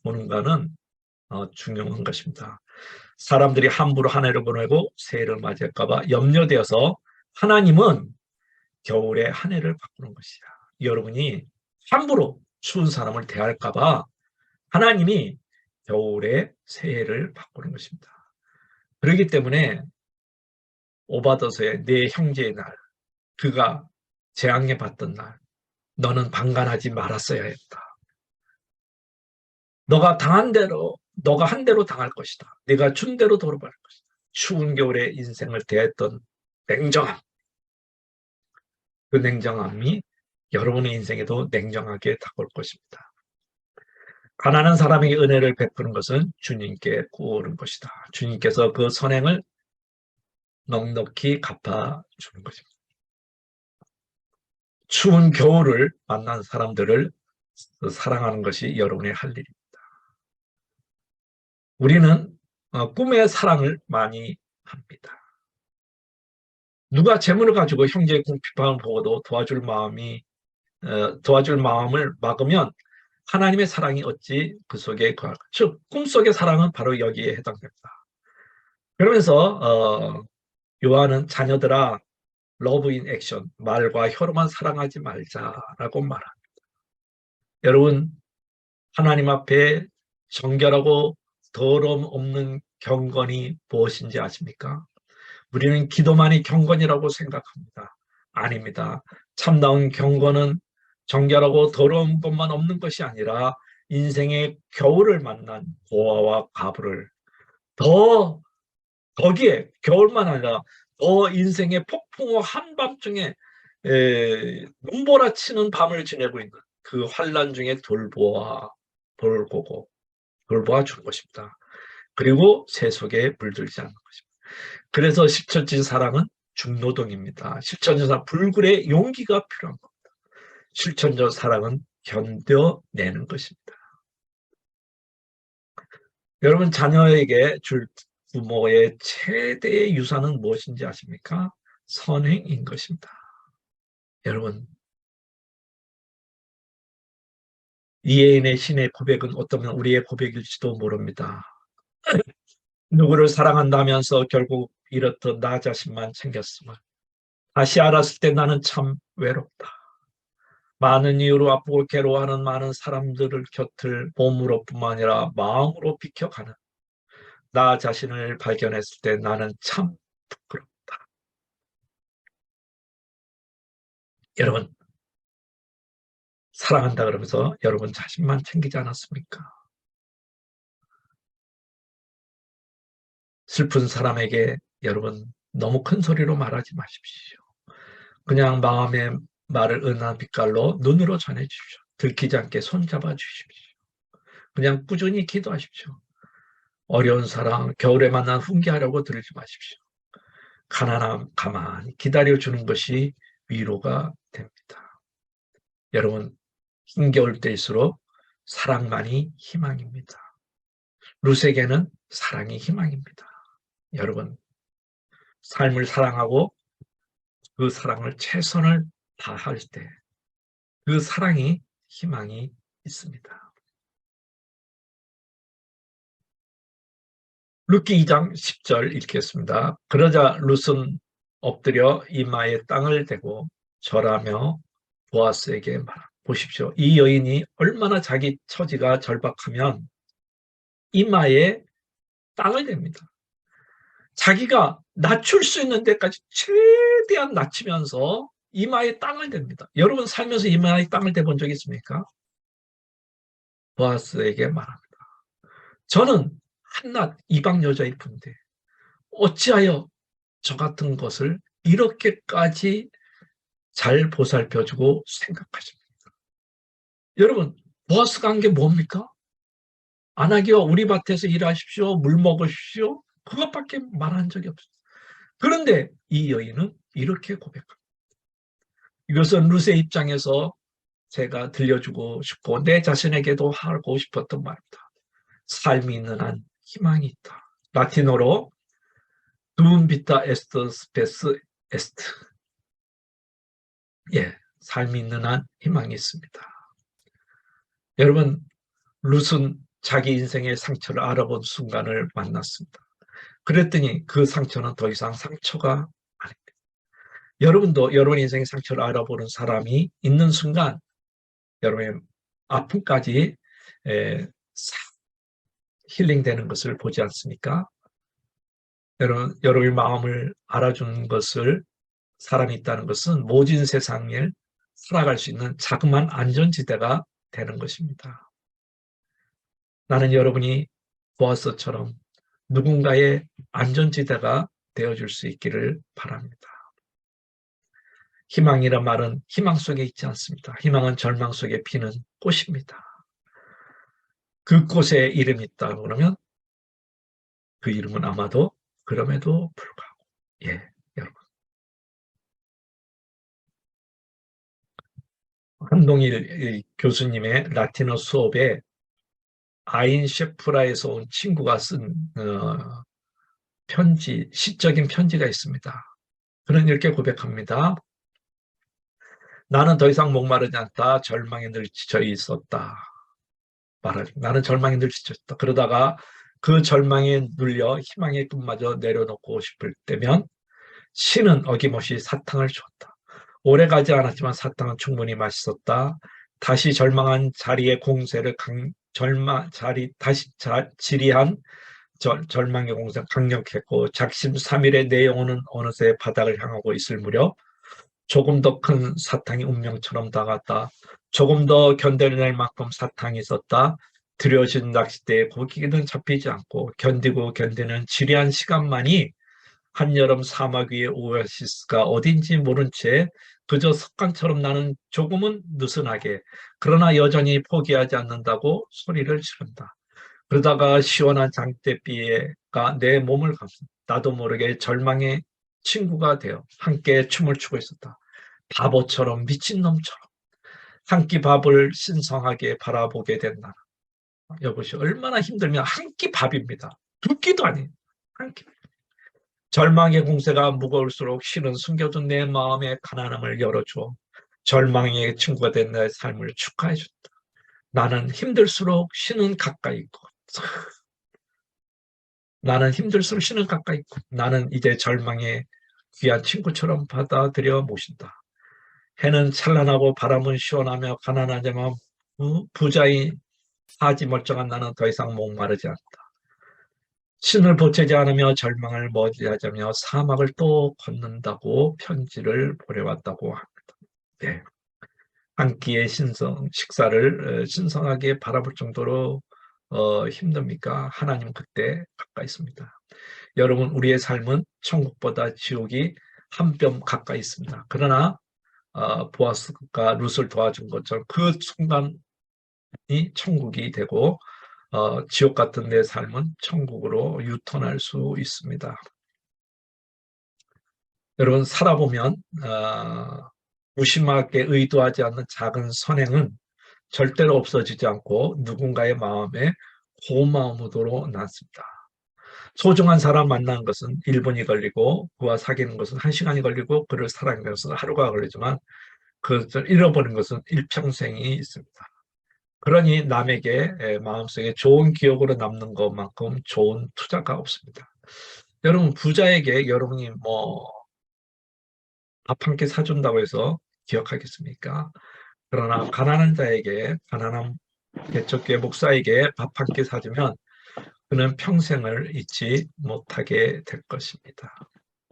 보는가는 중요한 것입니다. 사람들이 함부로 한 해를 보내고 새해를 맞이할까 봐 염려되어서 하나님은 겨울에 한 해를 바꾸는 것이야. 여러분이 함부로 추운 사람을 대할까 봐 하나님이 겨울에 새해를 바꾸는 것입니다. 그렇기 때문에 오바더서의 내 형제의 날, 그가 재앙에 받던 날, 너는 방관하지 말았어야 했다. 너가 한 대로 당할 것이다. 네가 준 대로 돌아갈 것이다. 추운 겨울에 인생을 대했던 냉정함, 그 냉정함이 여러분의 인생에도 냉정하게 다가올 것입니다. 가난한 사람에게 은혜를 베푸는 것은 주님께 구하는 것이다. 주님께서 그 선행을 넉넉히 갚아주는 것입니다. 추운 겨울을 만난 사람들을 사랑하는 것이 여러분의 할 일입니다. 우리는 꿈의 사랑을 많이 합니다. 누가 재물을 가지고 형제의 궁핍함을 보고도 도와줄 마음을 막으면 하나님의 사랑이 어찌 그 속에 거할까? 즉 꿈속의 사랑은 바로 여기에 해당됩니다. 그러면서 요한은 자녀들아 러브 인 액션, 말과 혀로만 사랑하지 말자라고 말합니다. 여러분, 하나님 앞에 정결하고 더러움 없는 경건이 무엇인지 아십니까? 우리는 기도만이 경건이라고 생각합니다. 아닙니다. 참다운 경건은 정결하고 더러운 것만 없는 것이 아니라 인생의 겨울을 만난 고아와 가부를 거기에 겨울만 아니라 인생의 폭풍우 한밤중에 눈보라치는 밤을 지내고 있는 그 환난 중에 돌보아 준 것입니다. 그리고 새 속에 물들지 않는 것입니다. 그래서 실천진 사랑은 중노동입니다. 실천진 사랑, 불굴의 용기가 필요한 겁니다. 실천적 사랑은 견뎌내는 것입니다. 여러분, 자녀에게 줄 부모의 최대의 유산은 무엇인지 아십니까? 선행인 것입니다. 여러분, 이혜인의 신의 고백은 어쩌면 우리의 고백일지도 모릅니다. 누구를 사랑한다면서 결국 잃었던 나 자신만 챙겼음을 다시 알았을 때 나는 참 외롭다. 많은 이유로 아프고 괴로워하는 많은 사람들을 곁을 몸으로뿐만 아니라 마음으로 비켜가는 나 자신을 발견했을 때 나는 참 부끄럽다. 여러분, 사랑한다 그러면서 여러분 자신만 챙기지 않았습니까? 슬픈 사람에게 여러분 너무 큰 소리로 말하지 마십시오. 그냥 마음의 말을 은한 빛깔로 눈으로 전해주십시오. 들키지 않게 손잡아 주십시오. 그냥 꾸준히 기도하십시오. 어려운 사랑, 겨울에 만난 훈계하려고 들지 마십시오. 가난함 가만히 기다려주는 것이 위로가 됩니다. 여러분, 힘겨울 때일수록 사랑만이 희망입니다. 룻에게는 사랑이 희망입니다. 여러분, 삶을 사랑하고 그 사랑을 최선을 다할 때 그 사랑이 희망이 있습니다. 룻기 2장 10절 읽겠습니다. 그러자 룻은 엎드려 이마에 땅을 대고 절하며 보아스에게 말합니다. 보십시오. 이 여인이 얼마나 자기 처지가 절박하면 이마에 땅을 댑니다. 자기가 낮출 수 있는 데까지 최대한 낮추면서 이마에 땅을 댑니다. 여러분 살면서 이마에 땅을 대본 적 있습니까? 보아스에게 말합니다. 저는 한낱 이방 여자일 뿐인데 어찌하여 저 같은 것을 이렇게까지 잘 보살펴주고 생각하십니다. 여러분, 보아스가 한 게 뭡니까? 안 하기요. 우리 밭에서 일하십시오. 물 먹으십시오. 그것밖에 말한 적이 없어요. 그런데 이 여인은 이렇게 고백합니다. 이것은 룻의 입장에서 제가 들려주고 싶고 내 자신에게도 하고 싶었던 말입니다. 삶이 있는 한 희망이 있다. 라틴어로 둠 비타 에스트 스페스 에스트. 예, 삶이 있는 한 희망이 있습니다. 여러분, 룻은 자기 인생의 상처를 알아본 순간을 만났습니다. 그랬더니 그 상처는 더 이상 상처가 아닙니다. 여러분도 여러분 인생의 상처를 알아보는 사람이 있는 순간 여러분의 아픔까지 힐링되는 것을 보지 않습니까? 여러분의 마음을 알아주는 것을 사람이 있다는 것은 모진 세상을 살아갈 수 있는 자그마한 안전지대가 되는 것입니다. 나는 여러분이 보아스처럼 누군가의 안전지대가 되어줄 수 있기를 바랍니다. 희망이란 말은 희망 속에 있지 않습니다. 희망은 절망 속에 피는 꽃입니다. 그 꽃에 이름이 있다고 그러면 그 이름은 아마도 그럼에도 불구하고 예, 여러분. 한동일 교수님의 라틴어 수업에 아인 셰프라에서 온 친구가 쓴 편지, 시적인 편지가 있습니다. 그는 이렇게 고백합니다. 나는 더 이상 목마르지 않다. 절망에 늘 지쳐 있었다. 말하죠. 나는 절망에 늘 지쳤다. 그러다가 그 절망에 눌려 희망의 꿈마저 내려놓고 싶을 때면 신은 어김없이 사탕을 주었다. 오래가지 않았지만 사탕은 충분히 맛있었다. 다시 절망한 자리의 공세를 지리한 절망의 공세가 강력했고 작심삼일의 내 영혼은 어느새 바닥을 향하고 있을 무렵 조금 더 큰 사탕이 운명처럼 다가왔다. 조금 더 견뎌낼 만큼 사탕이 있었다. 들여진 낚싯대에 고기는 잡히지 않고 견디고 견디는 지리한 시간만이 한여름 사막 위의 오아시스가 어딘지 모른 채 그저 습관처럼 나는 조금은 느슨하게 그러나 여전히 포기하지 않는다고 소리를 지른다. 그러다가 시원한 장대비가 내 몸을 감싼다. 나도 모르게 절망의 친구가 되어 함께 춤을 추고 있었다. 바보처럼 미친놈처럼 한 끼 밥을 신성하게 바라보게 된다. 여보시오, 얼마나 힘들면 한 끼 밥입니다. 두 끼도 아니에요. 한 끼. 절망의 공세가 무거울수록 신은 숨겨둔 내 마음의 가난함을 열어줘 절망의 친구가 된 내 삶을 축하해준다. 나는 힘들수록 신은 가까이 있고 나는 힘들수록 신은 가까이 있고 나는 이제 절망의 귀한 친구처럼 받아들여 모신다. 해는 찬란하고 바람은 시원하며 가난하지만 부자인 사지 멀쩡한 나는 더 이상 목마르지 않다. 신을 보채지 않으며 절망을 머지하자며 사막을 또 걷는다고 편지를 보내왔다고 합니다. 네. 한 끼의 식사를 신성하게 바라볼 정도로 힘듭니까? 하나님은 그때 가까이 있습니다. 여러분, 우리의 삶은 천국보다 지옥이 한 뼘 가까이 있습니다. 그러나 보아스가 룻을 도와준 것처럼 그 순간이 천국이 되고 지옥 같은 내 삶은 천국으로 유턴할 수 있습니다. 여러분, 살아보면 무심하게 의도하지 않는 작은 선행은 절대로 없어지지 않고 누군가의 마음에 고마움으로 남습니다. 소중한 사람 만나는 것은 1분이 걸리고 그와 사귀는 것은 1시간이 걸리고 그를 사랑하는 것은 하루가 걸리지만 그것을 잃어버린 것은 일평생이 있습니다. 그러니 남에게 마음속에 좋은 기억으로 남는 것만큼 좋은 투자가 없습니다. 여러분, 부자에게 여러분이 밥 한 끼 사준다고 해서 기억하겠습니까? 그러나 가난한 자에게, 가난한 개척교회 목사에게 밥 한 끼 사주면 그는 평생을 잊지 못하게 될 것입니다.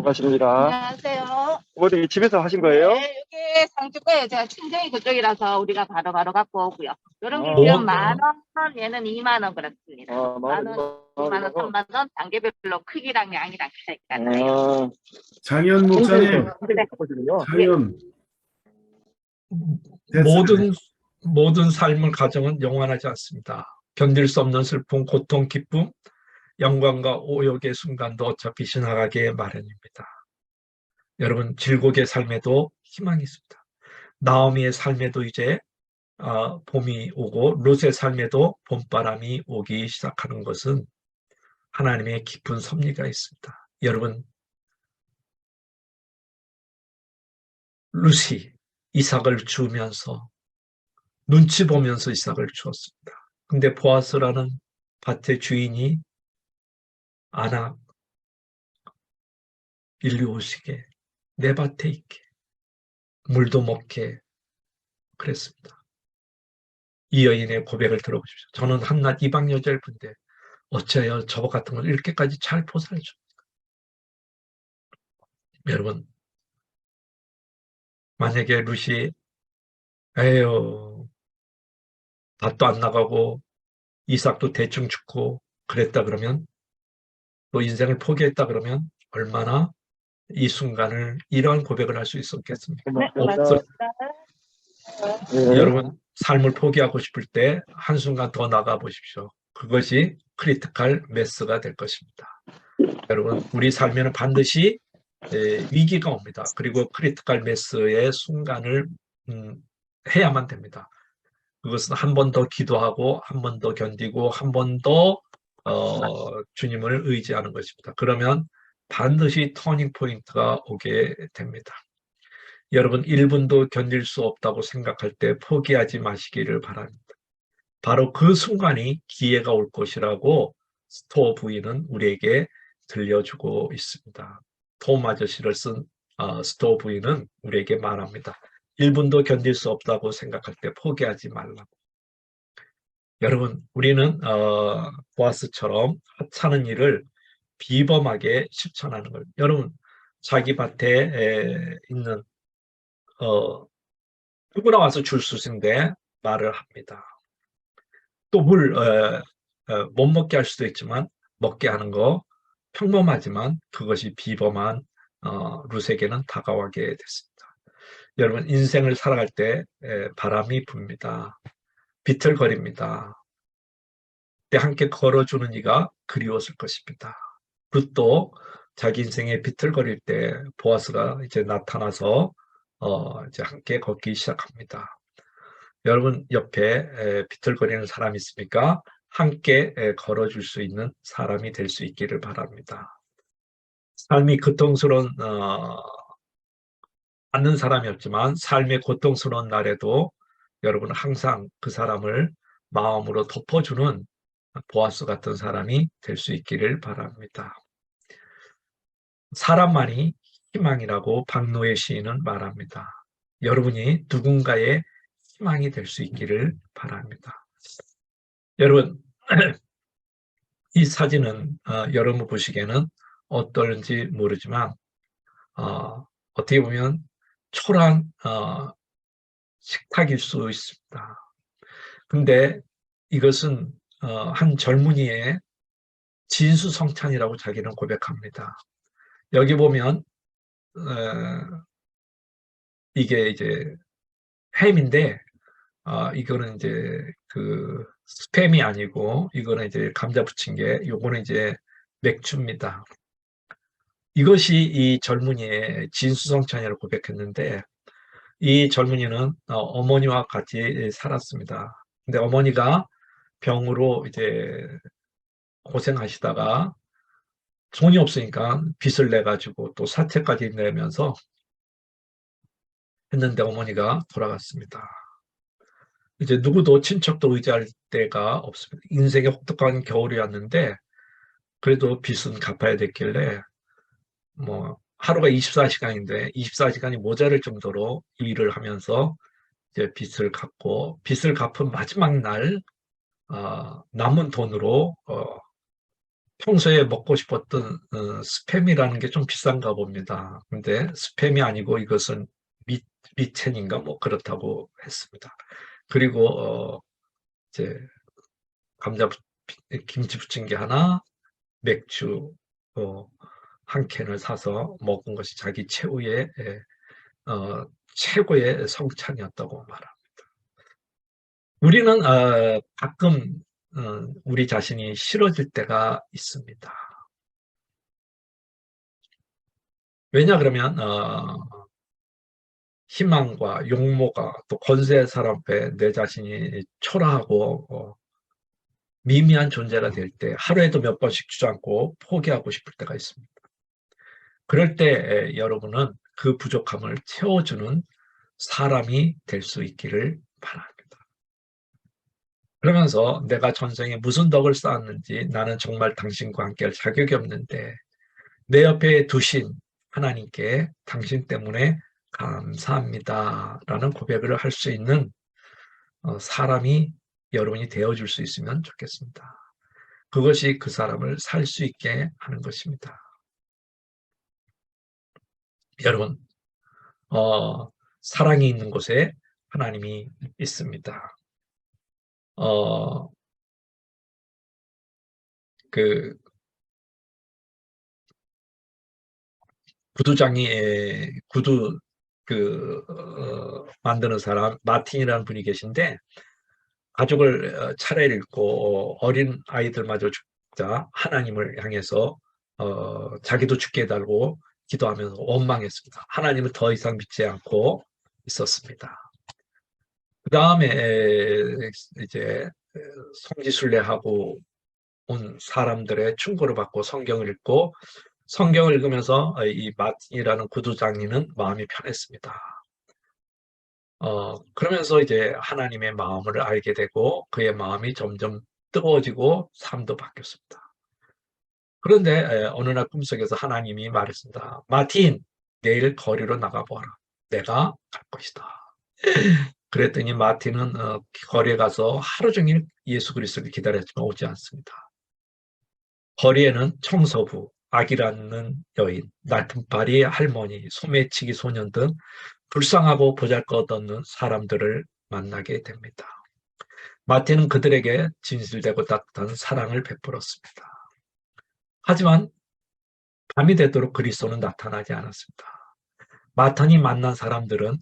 반갑습니다. 안녕하세요. 어머니 집에서 하신 거예요? 네, 여기 상주 거예요. 제가 친정이 그쪽이라서 우리가 바로바로 갖고 오고요. 이런 게 아. 지금 10,000원, 얘는 20,000원 그렇습니다. 아, 10,000원, 2만원, 3만원 단계별로 크기랑 양이랑 차이가 나요. 아, 장현 목사님, 네. 장현 모든 삶을 가정은 영원하지 않습니다. 견딜 수 없는 슬픔, 고통, 기쁨, 영광과 오욕의 순간도 어차피 지나가게 마련입니다. 여러분, 질곡의 삶에도 희망이 있습니다. 나오미의 삶에도 이제 봄이 오고 롯의 삶에도 봄바람이 오기 시작하는 것은 하나님의 깊은 섭리가 있습니다. 여러분, 롯이 이삭을 주면서 눈치 보면서 이삭을 주었습니다. 근데 보아스라는 밭의 주인이 아낙, 일리 오시게 내 밭에 있게 물도 먹게 그랬습니다. 이 여인의 고백을 들어보십시오. 저는 한낱 이방 여자일 뿐인데 어찌하여 저것 같은 걸 이렇게까지 잘 보살펴줍니까? 여러분, 만약에 룻이 에휴 밭도 안 나가고 이삭도 대충 죽고 그랬다 그러면, 또 인생을 포기했다 그러면 얼마나 이 순간을 이러한 고백을 할 수 있었겠습니까? 네, 없었. 네. 여러분, 삶을 포기하고 싶을 때 한순간 더 나가 보십시오. 그것이 크리티컬 매스가 될 것입니다. 여러분, 우리 삶에는 반드시 위기가 옵니다. 그리고 크리티컬 매스의 순간을 해야만 됩니다. 그것은 한 번 더 기도하고 한 번 더 견디고 한 번 더 주님을 의지하는 것입니다. 그러면 반드시 터닝 포인트가 오게 됩니다. 여러분, 1분도 견딜 수 없다고 생각할 때 포기하지 마시기를 바랍니다. 바로 그 순간이 기회가 올 것이라고 스토어 부인은 우리에게 들려주고 있습니다. 톰 아저씨를 쓴 스토어 부인은 우리에게 말합니다. 1분도 견딜 수 없다고 생각할 때 포기하지 말라고. 여러분, 우리는 보아스처럼 하찮은 일을 비범하게 실천하는 걸. 여러분, 자기 밭에 있는 누구나 와서 줄 수 있는데 말을 합니다. 또 물 못 먹게 할 수도 있지만 먹게 하는 거 평범하지만 그것이 비범한 룻에게는 다가오게 됐습니다. 여러분, 인생을 살아갈 때 바람이 붑니다. 비틀거립니다. 그때 함께 걸어주는 이가 그리웠을 것입니다. 룻도 자기 인생에 비틀거릴 때 보아스가 이제 나타나서 이제 함께 걷기 시작합니다. 여러분 옆에 비틀거리는 사람이 있습니까? 함께 걸어줄 수 있는 사람이 될 수 있기를 바랍니다. 삶이 고통스러운 않는 사람이 없지만 삶의 고통스러운 날에도 여러분 항상 그 사람을 마음으로 덮어주는 보아스 같은 사람이 될 수 있기를 바랍니다. 사람만이 희망이라고 박노해 시인은 말합니다. 여러분이 누군가의 희망이 될 수 있기를 바랍니다. 여러분, 이 사진은 여러분 보시기에는 어떨지 모르지만 어떻게 보면 초라한 식탁일 수 있습니다. 근데 이것은 한 젊은이의 진수성찬이라고 자기는 고백합니다. 여기 보면 이게 이제 햄인데 이거는 이제 그 스팸이 아니고 이거는 이제 감자 부친 게, 요거는 이제 맥주입니다. 이것이 이 젊은이의 진수성찬이라고 고백했는데, 이 젊은이는 어머니와 같이 살았습니다. 근데 어머니가 병으로 이제 고생하시다가 돈이 없으니까 빚을 내가지고 또 사채까지 내면서 했는데 어머니가 돌아갔습니다. 이제 누구도 친척도 의지할 데가 없습니다. 인생의 혹독한 겨울이었는데 그래도 빚은 갚아야 됐길래 뭐 하루가 24시간인데 24시간이 모자랄 정도로 일을 하면서 이제 빚을 갚고, 빚을 갚은 마지막 날 남은 돈으로 평소에 먹고 싶었던 스팸이라는 게 좀 비싼가 봅니다. 근데 스팸이 아니고 이것은 미첸인가 뭐 그렇다고 했습니다. 그리고 이제 감자 김치 부침개 하나, 맥주 한 캔을 사서 먹은 것이 자기 최후의 최고의 성찬이었다고 말합니다. 우리는 가끔 우리 자신이 싫어질 때가 있습니다. 왜냐 그러면 희망과 욕모가 또 권세 사람 앞에 내 자신이 초라하고 미미한 존재가 될 때 하루에도 몇 번씩 주저앉고 포기하고 싶을 때가 있습니다. 그럴 때 여러분은 그 부족함을 채워주는 사람이 될 수 있기를 바랍니다. 그러면서 내가 전생에 무슨 덕을 쌓았는지 나는 정말 당신과 함께할 자격이 없는데 내 옆에 두신 하나님께 당신 때문에 감사합니다 라는 고백을 할 수 있는 사람이 여러분이 되어줄 수 있으면 좋겠습니다. 그것이 그 사람을 살 수 있게 하는 것입니다. 여러분, 사랑이 있는 곳에 하나님이 있습니다. 그 구두 만드는 사람 마틴이라는 분이 계신데 가족을 차례를 읽고 어린 아이들마저 죽자 하나님을 향해서 자기도 죽게 해달고 기도하면서 원망했습니다. 하나님을 더 이상 믿지 않고 있었습니다. 그 다음에 이제 성지순례하고 온 사람들의 충고를 받고 성경을 읽고 성경을 읽으면서 이 마틴이라는 구두장이는 마음이 편했습니다. 그러면서 이제 하나님의 마음을 알게 되고 그의 마음이 점점 뜨거워지고 삶도 바뀌었습니다. 그런데 어느 날 꿈속에서 하나님이 말했습니다. 마틴, 내일 거리로 나가보아라. 내가 갈 것이다. 그랬더니 마틴은 거리에 가서 하루 종일 예수 그리스도를 기다렸지만 오지 않습니다. 거리에는 청소부, 아기 낳는 여인, 날품팔이 할머니, 소매치기 소년 등 불쌍하고 보잘것없는 사람들을 만나게 됩니다. 마틴은 그들에게 진실되고 따뜻한 사랑을 베풀었습니다. 하지만 밤이 되도록 그리스도는 나타나지 않았습니다. 마틴이 만난 사람들은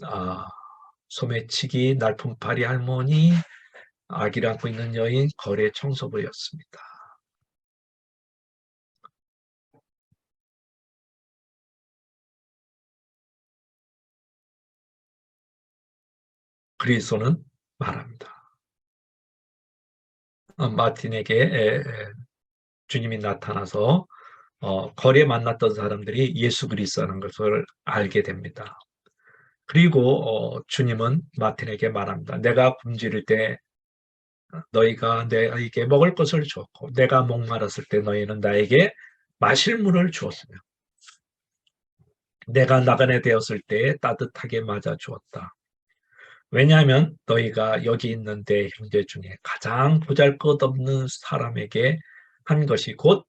소매치기, 날품팔이 할머니, 아기를 안고 있는 여인, 거래 청소부였습니다. 그리스도는 말합니다. 마틴에게 주님이 나타나서 거리에 만났던 사람들이 예수 그리스도라는 것을 알게 됩니다. 그리고 주님은 마틴에게 말합니다. 내가 굶주릴 때 너희가 내게 먹을 것을 주었고 내가 목마랐을 때 너희는 나에게 마실 물을 주었으며 내가 나그네 되었을 때 따뜻하게 맞아 주었다. 왜냐하면 너희가 여기 있는 내 형제 중에 가장 보잘것없는 사람에게 한 것이 곧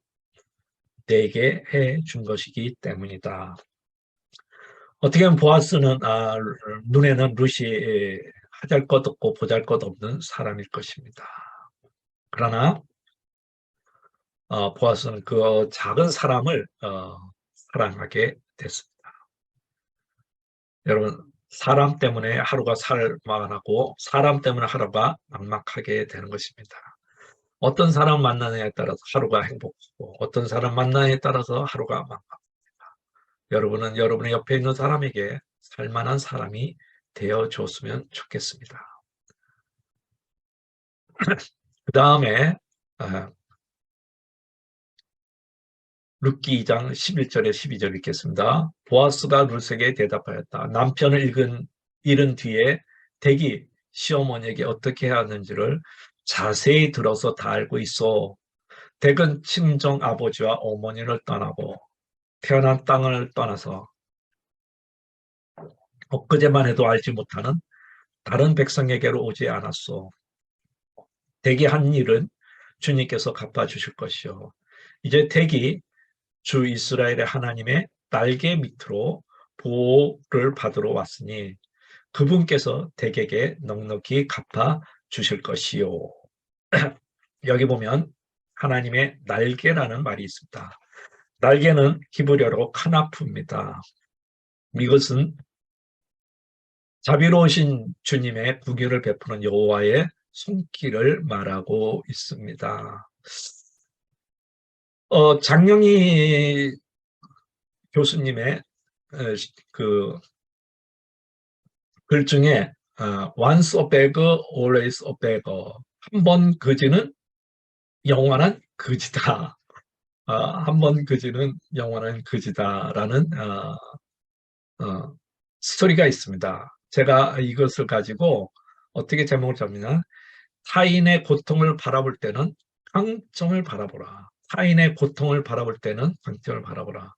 내게 해준 것이기 때문이다. 어떻게 보면 보아스는 눈에는 룻이 하잘것없고 보잘것없는 사람일 것입니다. 그러나 보아스는 그 작은 사람을 사랑하게 됐습니다. 여러분, 사람 때문에 하루가 살만하고 사람 때문에 하루가 막막하게 되는 것입니다. 어떤 사람 만나느냐에 따라서 하루가 행복하고 어떤 사람 만나느냐에 따라서 하루가 막막합니다. 여러분은 여러분의 옆에 있는 사람에게 살만한 사람이 되어줬으면 좋겠습니다. 그 다음에 룻기 2장 11절에 12절 읽겠습니다. 보아스가 룻에게 대답하였다. 남편을 잃은 뒤에 댁이 시어머니에게 어떻게 해야 하는지를 자세히 들어서 다 알고 있어. 댁은 친정 아버지와 어머니를 떠나고 태어난 땅을 떠나서 엊그제만 해도 알지 못하는 다른 백성에게로 오지 않았소. 댁이 한 일은 주님께서 갚아주실 것이요. 이제 덱이 주 이스라엘의 하나님의 날개 밑으로 보호를 받으러 왔으니 그분께서 덱에게 넉넉히 갚아 주실 것이요. 여기 보면 하나님의 날개라는 말이 있습니다. 날개는 히브리어로 카나프입니다. 이것은 자비로우신 주님의 국유를 베푸는 여호와의 손길을 말하고 있습니다. 장영희 교수님의 그 글 중에 once a beggar, always a beggar. 한 번 거지는 영원한 거지다. 한 번 거지는 영원한 거지다라는 스토리가 있습니다. 제가 이것을 가지고 어떻게 제목을 잡느냐. 타인의 고통을 바라볼 때는 강점을 바라보라. 타인의 고통을 바라볼 때는 강점을 바라보라.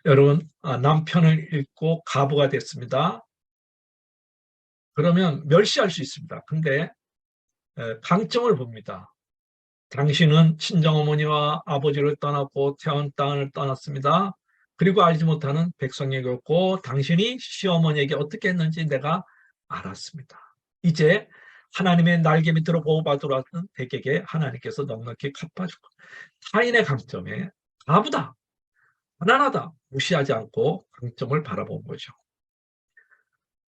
여러분, 남편을 잃고 가부가 됐습니다. 그러면 멸시할 수 있습니다. 근데 강점을 봅니다. 당신은 친정어머니와 아버지를 떠났고 태어난 땅을 떠났습니다. 그리고 알지 못하는 백성에게 었고 당신이 시어머니에게 어떻게 했는지 내가 알았습니다. 이제 하나님의 날개 밑으로 보호받으러 왔던 백에게 하나님께서 넉넉히 갚아주고 타인의 강점에 가부다, 가난하다 무시하지 않고 강점을 바라본 거죠.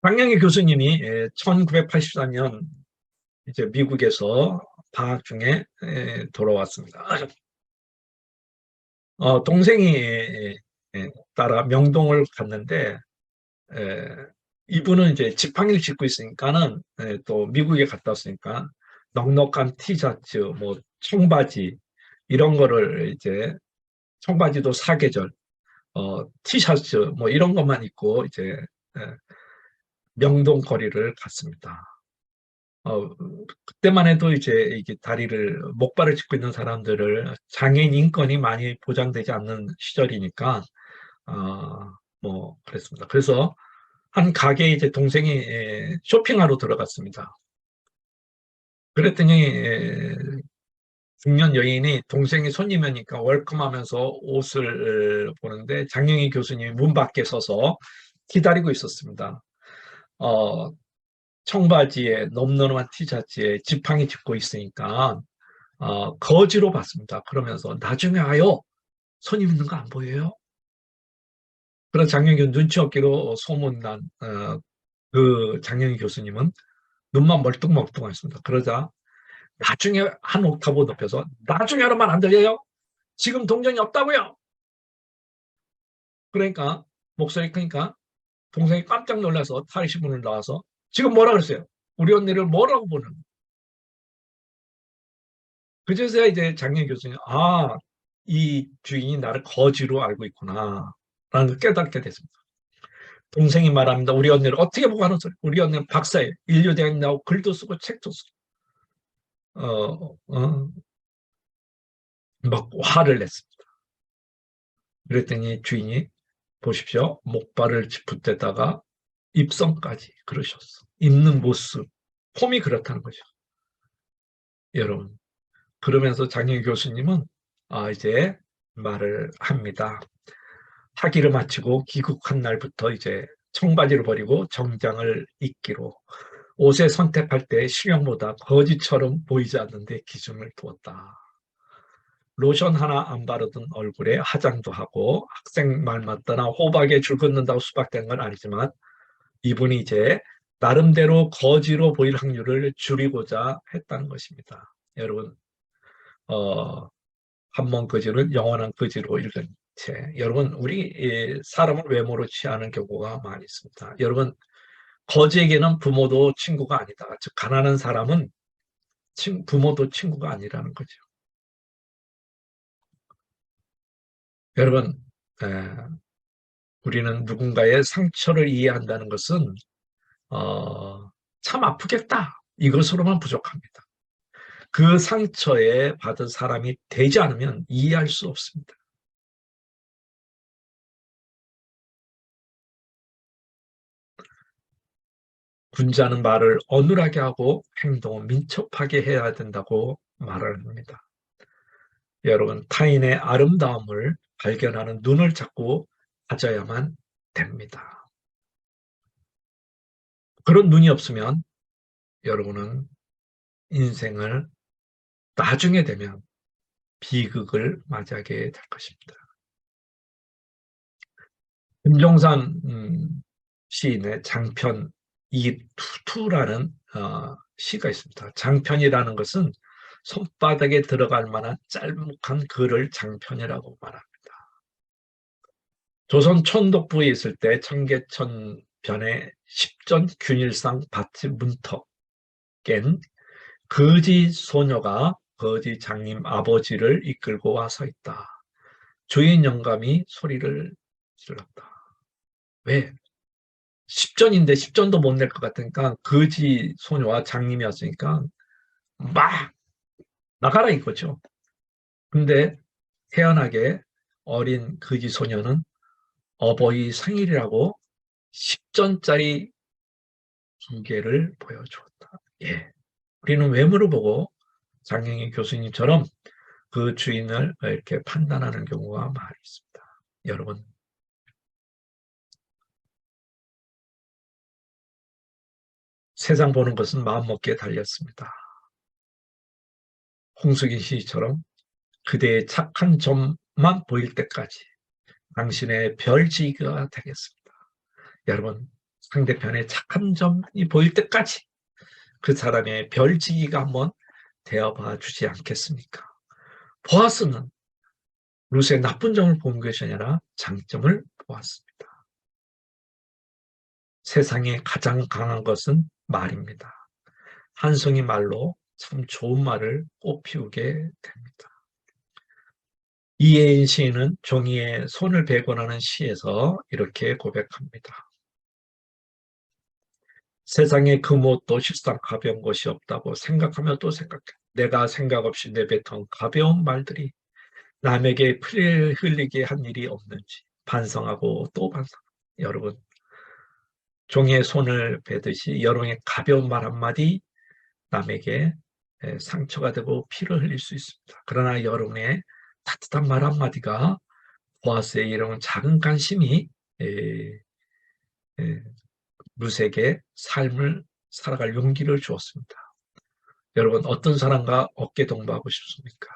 장영희 교수님이 1983년 이제 미국에서 방학 중에 돌아왔습니다. 동생이 따라 명동을 갔는데 이분은 이제 지팡이를 짚고 있으니까는 또 미국에 갔다 왔으니까 넉넉한 티셔츠, 뭐 청바지 이런 거를 이제 청바지도 사계절, 티셔츠 뭐 이런 것만 입고 이제 명동 거리를 갔습니다. 그때만 해도 이제 이게 다리를 목발을 짚고 있는 사람들을 장애인 인권이 많이 보장되지 않는 시절이니까 뭐 그랬습니다. 그래서 한 가게에 이제 동생이 쇼핑하러 들어갔습니다. 그랬더니 중년 여인이 동생이 손님이니까 웰컴하면서 옷을 보는데 장영희 교수님이 문 밖에 서서 기다리고 있었습니다. 청바지에 놈놈한 티셔츠에 지팡이 짚고 있으니까 거지로 봤습니다. 그러면서 나중에 와요. 손님 있는 거 안 보여요? 그런 장영희 교수 눈치 없기로 소문난 그 장영희 교수님은 눈만 멀뚱멀뚱했습니다. 그러자 나중에 한 옥타브 높여서 나중에 하는 말 안 들려요? 지금 동전이 없다고요? 그러니까 목소리 크니까 동생이 깜짝 놀라서 탈의신문을 나와서 지금 뭐라 그랬어요? 우리 언니를 뭐라고 보는? 그제서야 이제 장영 교수님, 이 주인이 나를 거지로 알고 있구나 라는 걸 깨닫게 됐습니다. 동생이 말합니다. 우리 언니를 어떻게 보고 하는 소리? 우리 언니는 박사예요. 인류대학 나오고 글도 쓰고 책도 쓰고 막 화를 냈습니다. 그랬더니 주인이 보십시오. 목발을 짚을 때다가 입성까지 그러셨어. 입는 모습, 폼이 그렇다는 거죠. 여러분. 그러면서 장영 교수님은 이제 말을 합니다. 학위를 마치고 귀국한 날부터 이제 청바지를 버리고 정장을 입기로 옷을 선택할 때 실형보다 거지처럼 보이지 않는데 기준을 두었다. 로션 하나 안 바르던 얼굴에 화장도 하고 학생 말 맞다나 호박에 줄 긋는다고 수박된 건 아니지만 이분이 이제 나름대로 거지로 보일 확률을 줄이고자 했다는 것입니다. 여러분, 한 번 거지는 영원한 거지로 읽은 채. 여러분, 우리 사람을 외모로 취하는 경우가 많이 있습니다. 여러분, 거지에게는 부모도 친구가 아니다. 즉 가난한 사람은 부모도 친구가 아니라는 거죠. 여러분, 우리는 누군가의 상처를 이해한다는 것은 참 아프겠다. 이것으로만 부족합니다. 그 상처에 받은 사람이 되지 않으면 이해할 수 없습니다. 군자는 말을 어눌하게 하고 행동은 민첩하게 해야 된다고 말을 합니다. 여러분, 타인의 아름다움을 발견하는 눈을 자꾸 가져야만 됩니다. 그런 눈이 없으면 여러분은 인생을 나중에 되면 비극을 맞이하게 될 것입니다. 김종산 시인의 장편 이투투라는 시가 있습니다. 장편이라는 것은 손바닥에 들어갈 만한 짤묵한 글을 장편이라고 말합니다. 조선 촌독부에 있을 때 청계천 변에 십전 균일상 밭이 문턱 깬 거지 소녀가 거지 장님 아버지를 이끌고 와 서 있다. 주인 영감이 소리를 질렀다. 왜? 10전인데 10전도 못 낼 것 같으니까 거지 소녀와 장님이었으니까 막 나가라 이거죠. 근데 태연하게 어린 거지 소녀는 어버이 생일이라고 10전짜리 2개를 보여주었다. 예. 우리는 외모를 보고 장영희 교수님처럼 그 주인을 이렇게 판단하는 경우가 많이 있습니다. 여러분, 세상 보는 것은 마음먹기에 달렸습니다. 홍수긴 시처럼 그대의 착한 점만 보일 때까지 당신의 별지기가 되겠습니다. 여러분, 상대편의 착한 점이 보일 때까지 그 사람의 별지기가 한번 되어봐 주지 않겠습니까? 보아스는 룻의 나쁜 점을 본 것이 아니라 장점을 보았습니다. 세상에 가장 강한 것은 말입니다. 한 송이 말로 참 좋은 말을 꽃피우게 됩니다. 이혜인 시인은 종이에 손을 베곤하는 시에서 이렇게 고백합니다. 세상에 그 무엇도 실상 가벼운 것이 없다고 생각하며 또 생각해. 내가 생각 없이 내뱉은 가벼운 말들이 남에게 피를 흘리게 한 일이 없는지 반성하고 또 반성합니다. 여러분, 종이에 손을 베듯이 여러분의 가벼운 말 한마디 남에게 상처가 되고 피를 흘릴 수 있습니다. 그러나 여러분의 따뜻한 말 한마디가 보아스의 이런 작은 관심이 룻에게 삶을 살아갈 용기를 주었습니다. 여러분, 어떤 사람과 어깨 동무하고 싶습니까?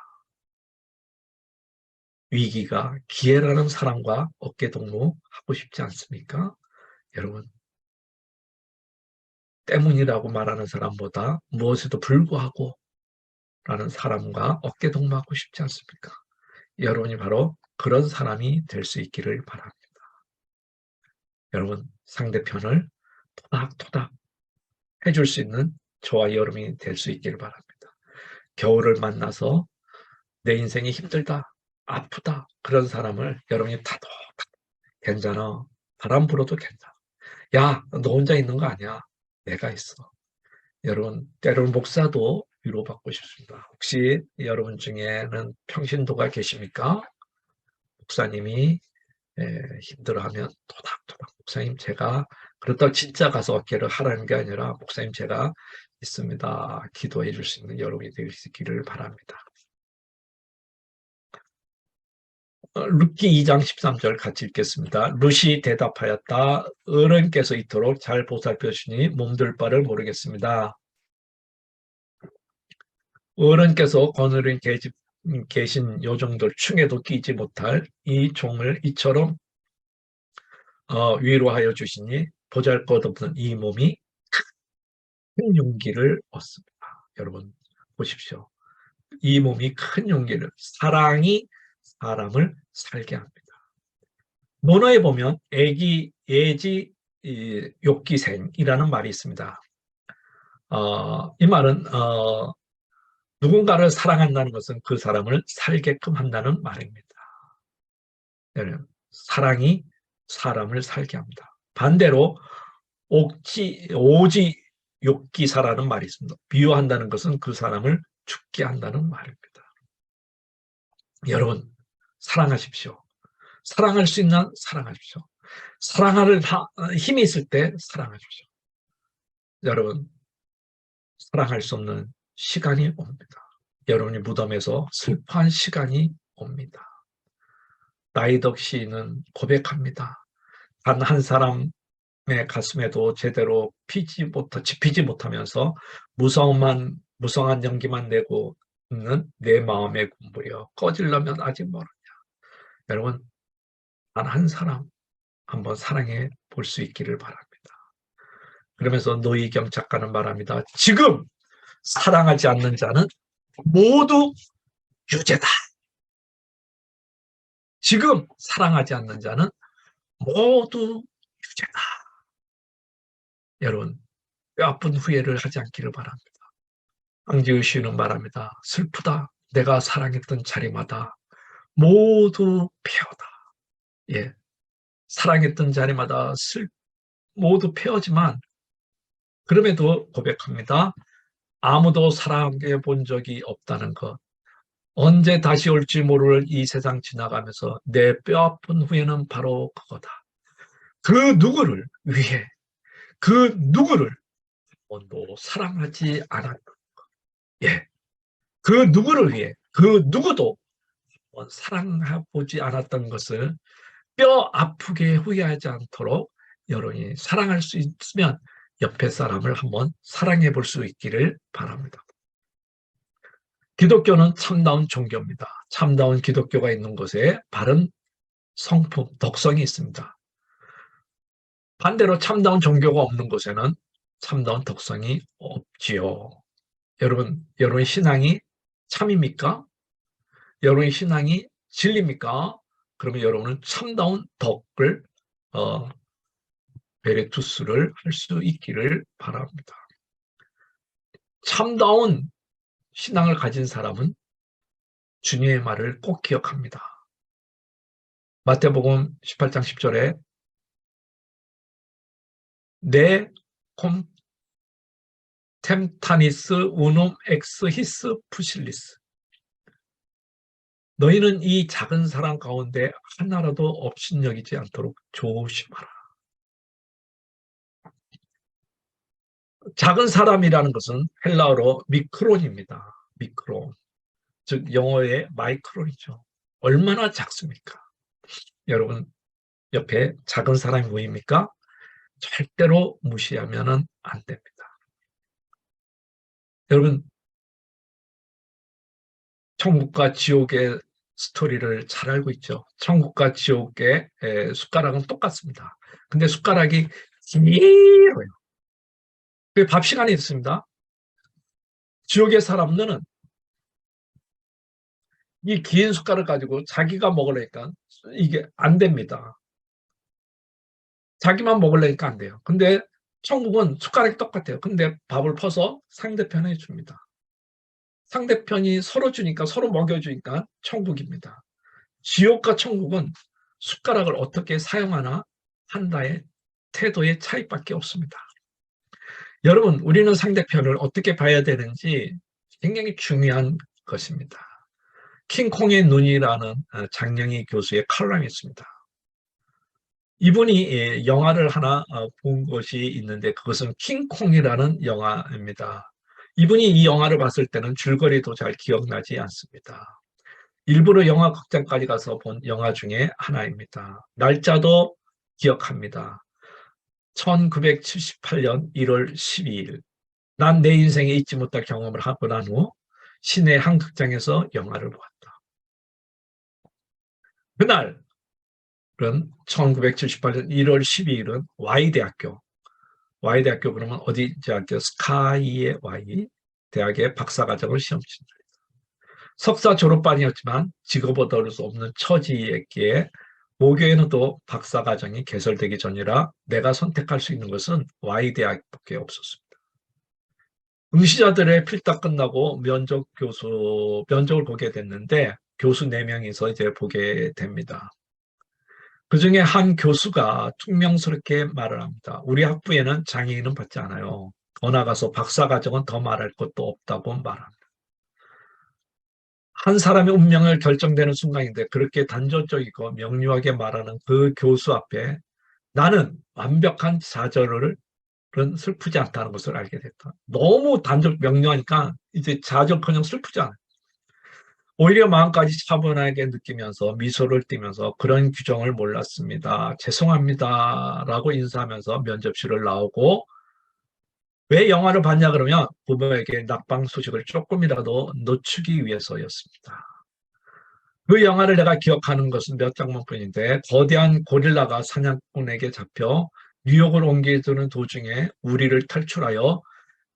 위기가 기회라는 사람과 어깨 동무하고 싶지 않습니까? 여러분, 때문이라고 말하는 사람보다 무엇에도 불구하고 라는 사람과 어깨 동무하고 싶지 않습니까? 여러분이 바로 그런 사람이 될 수 있기를 바랍니다. 여러분, 상대편을 토닥토닥 해줄 수 있는 저와 여러분이 될 수 있기를 바랍니다. 겨울을 만나서 내 인생이 힘들다, 아프다 그런 사람을 여러분이 타도 괜찮아, 바람 불어도 괜찮아. 야, 너 혼자 있는 거 아니야. 내가 있어. 여러분, 때로는 목사도 위로받고 싶습니다. 혹시 여러분 중에는 평신도가 계십니까? 목사님이 힘들어하면 토닥토닥 목사님 제가 그렇다고 진짜 가서 어깨를 하라는 게 아니라 목사님 제가 있습니다. 기도해 줄 수 있는 여러분이 되시기를 바랍니다. 룻기 2장 13절 같이 읽겠습니다. 룻이 대답하였다. 어른께서 이토록 잘 보살펴 주시니 몸둘 바를 모르겠습니다. 어른께서 거느린 계신 요정들 충에도 끼지 못할 이 종을 이처럼 위로하여 주시니 보잘것없는 이 몸이 큰 용기를 얻습니다. 여러분 보십시오. 이 몸이 큰 용기를, 사랑이 사람을 살게 합니다. 논어에 보면 예지 욕기생이라는 말이 있습니다. 이 말은 누군가를 사랑한다는 것은 그 사람을 살게끔 한다는 말입니다. 여러분, 사랑이 사람을 살게 합니다. 반대로 오지 욕기사라는 말이 있습니다. 비유한다는 것은 그 사람을 죽게 한다는 말입니다. 여러분, 사랑하십시오. 사랑할 수 있는 사랑하십시오. 사랑할 힘이 있을 때 사랑하십시오. 여러분, 사랑할 수 없는 시간이 옵니다. 여러분이 무덤에서 슬퍼한 시간이 옵니다. 나이덕 시인은 고백합니다. 단 한 사람의 가슴에도 제대로 짚히지 못하면서 무성한 연기만 내고 있는 내 마음의 군부여 꺼지려면 아직 멀었냐. 여러분, 단 한 사람 한번 사랑해 볼 수 있기를 바랍니다. 그러면서 노희경 작가는 말합니다. 지금 사랑하지 않는 자는 모두 유죄다. 지금 사랑하지 않는 자는 모두 유죄다. 여러분, 뼈아픈 후회를 하지 않기를 바랍니다. 황지의 시인은 말합니다. 슬프다. 내가 사랑했던 자리마다 모두 폐허다. 예, 사랑했던 자리마다 모두 폐허지만 그럼에도 고백합니다. 아무도 사랑해 본 적이 없다는 것. 언제 다시 올지 모를 이 세상 지나가면서 내 뼈아픈 후회는 바로 그거다. 그 누구를 위해, 그 누구를 또 사랑하지 않았던 것. 예, 그 누구를 위해, 그 누구도 사랑해보지 않았던 것을 뼈 아프게 후회하지 않도록 여러분이 사랑할 수 있으면 옆에 사람을 한번 사랑해 볼 수 있기를 바랍니다. 기독교는 참다운 종교입니다. 참다운 기독교가 있는 곳에 바른 성품, 덕성이 있습니다. 반대로 참다운 종교가 없는 곳에는 참다운 덕성이 없지요. 여러분 신앙이 참입니까? 여러분의 신앙이 진리입니까? 그러면 여러분은 참다운 덕을 베레투스를 할 수 있기를 바랍니다. 참다운 신앙을 가진 사람은 주님의 말을 꼭 기억합니다. 마태복음 18장 10절에 네 콤템타니스 우놈 엑스 히스 푸실리스 너희는 이 작은 사람 가운데 하나라도 업신여기지 않도록 조심하라. 작은 사람이라는 것은 헬라어로 미크론입니다. 미크론. 즉 영어의 마이크론이죠. 얼마나 작습니까? 여러분 옆에 작은 사람이 보입니까? 절대로 무시하면 안 됩니다. 여러분 천국과 지옥의 스토리를 잘 알고 있죠. 천국과 지옥의 숟가락은 똑같습니다. 근데 숟가락이 길어요. 밥 시간이 있습니다. 지옥의 사람들은 이 긴 숟가락 가지고 자기가 먹으려니까 이게 안 됩니다. 자기만 먹으려니까 안 돼요. 근데 천국은 숟가락이 똑같아요. 근데 밥을 퍼서 상대편에 줍니다. 상대편이 서로 주니까 서로 먹여주니까 천국입니다. 지옥과 천국은 숟가락을 어떻게 사용하나 한다의 태도의 차이밖에 없습니다. 여러분 우리는 상대편을 어떻게 봐야 되는지 굉장히 중요한 것입니다. 킹콩의 눈이라는 장영희 교수의 칼럼이 있습니다. 이분이 영화를 하나 본 것이 있는데 그것은 킹콩이라는 영화입니다. 이분이 이 영화를 봤을 때는 줄거리도 잘 기억나지 않습니다. 일부러 영화 극장까지 가서 본 영화 중에 하나입니다. 날짜도 기억합니다. 1978년 1월 12일 난 내 인생에 잊지 못할 경험을 하고 난 후 시내 한 극장에서 영화를 보았다. 그날은 1978년 1월 12일은 Y대학교 그러면 어디 대학교 스카이의 Y 대학의 박사과정을 시험 친 날이다. 석사 졸업반이었지만 직업 얻을 수 없는 처지였기에 모교에는 또 박사과정이 개설되기 전이라 내가 선택할 수 있는 것은 Y대학밖에 없었습니다. 응시자들의 필답 끝나고 면접을 보게 됐는데 교수 4명이서 이제 보게 됩니다. 그 중에 한 교수가 퉁명스럽게 말을 합니다. 우리 학부에는 장애인은 받지 않아요. 더 나가서 박사과정은 더 말할 것도 없다고 말합니다. 한 사람의 운명을 결정되는 순간인데 그렇게 단조적이고 명료하게 말하는 그 교수 앞에 나는 완벽한 좌절을 슬프지 않다는 것을 알게 됐다. 너무 명료하니까 이제 좌절커녕 슬프지 않아요. 오히려 마음까지 차분하게 느끼면서 미소를 띠면서 그런 규정을 몰랐습니다. 죄송합니다. 라고 인사하면서 면접실을 나오고 왜 영화를 봤냐 그러면 부모에게 낙방 소식을 조금이라도 늦추기 위해서였습니다. 그 영화를 내가 기억하는 것은 몇 장만 뿐인데 거대한 고릴라가 사냥꾼에게 잡혀 뉴욕을 옮기는 도중에 우리를 탈출하여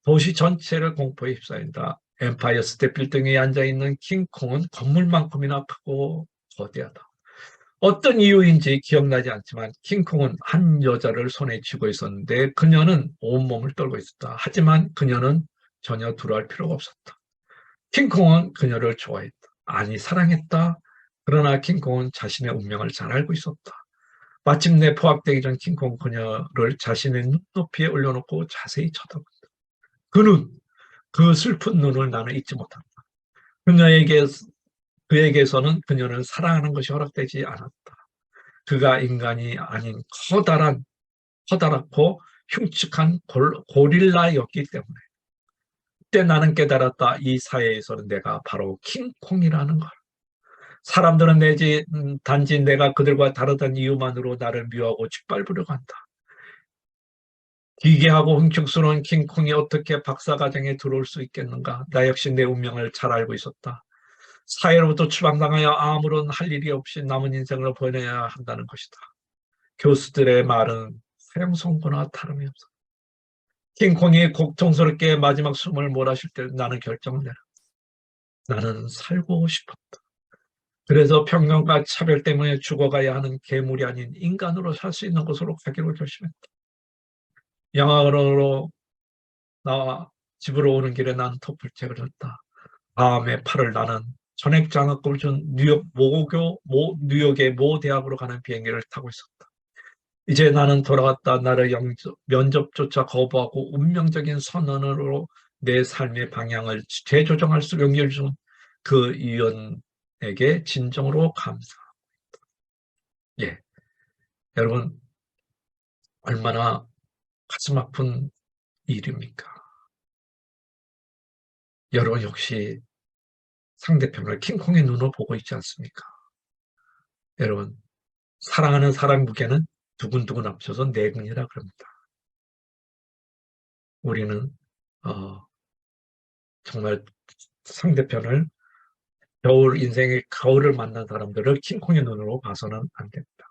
도시 전체를 공포에 휩싸인다. 엠파이어 스테이트 빌딩에 앉아있는 킹콩은 건물만큼이나 크고 거대하다. 어떤 이유인지 기억나지 않지만 킹콩은 한 여자를 손에 쥐고 있었는데 그녀는 온몸을 떨고 있었다. 하지만 그녀는 전혀 두려워할 필요가 없었다. 킹콩은 그녀를 좋아했다. 아니 사랑했다. 그러나 킹콩은 자신의 운명을 잘 알고 있었다. 마침내 포악되기 전 킹콩 그녀를 자신의 눈높이에 올려놓고 자세히 쳐다본다. 그 눈, 그 슬픈 눈을 나는 잊지 못한다. 그녀에게, 그에게서는 그녀를 사랑하는 것이 허락되지 않았다. 그가 인간이 아닌 커다랗고 흉측한 고릴라였기 때문에. 그때 나는 깨달았다. 이 사회에서는 내가 바로 킹콩이라는 걸. 사람들은 단지 내가 그들과 다르다는 이유만으로 나를 미워하고 짓밟으려고 한다. 기괴하고 흉측스러운 킹콩이 어떻게 박사과정에 들어올 수 있겠는가? 나 역시 내 운명을 잘 알고 있었다. 사회로부터 추방당하여 아무런 할 일이 없이 남은 인생을 보내야 한다는 것이다. 교수들의 말은 사형선고나 다름이 없어. 킹콩이 고통스럽게 마지막 숨을 몰아쉴 때 나는 결정을 내렸다. 나는 살고 싶었다. 그래서 편견과 차별 때문에 죽어가야 하는 괴물이 아닌 인간으로 살 수 있는 곳으로 가기로 결심했다. 영화관으로 나와 집으로 오는 길에 난 터플책을 줬다. 다음에 8월 나는 전액 장학금을 준 뉴욕의 모 대학으로 가는 비행기를 타고 있었다. 이제 나는 돌아갔다. 나를 면접조차 거부하고 운명적인 선언으로 내 삶의 방향을 재조정할 수 용기를 준 그 위원에게 진정으로 감사합니다. 예, 여러분 얼마나 가슴 아픈 일입니까? 여러분 역시 상대편을 킹콩의 눈으로 보고 있지 않습니까? 여러분 사랑하는 사람 무게는 두근두근 합쳐서 내근이라 그럽니다. 우리는 정말 상대편을 인생의 겨울을 만난 사람들을 킹콩의 눈으로 봐서는 안 됩니다.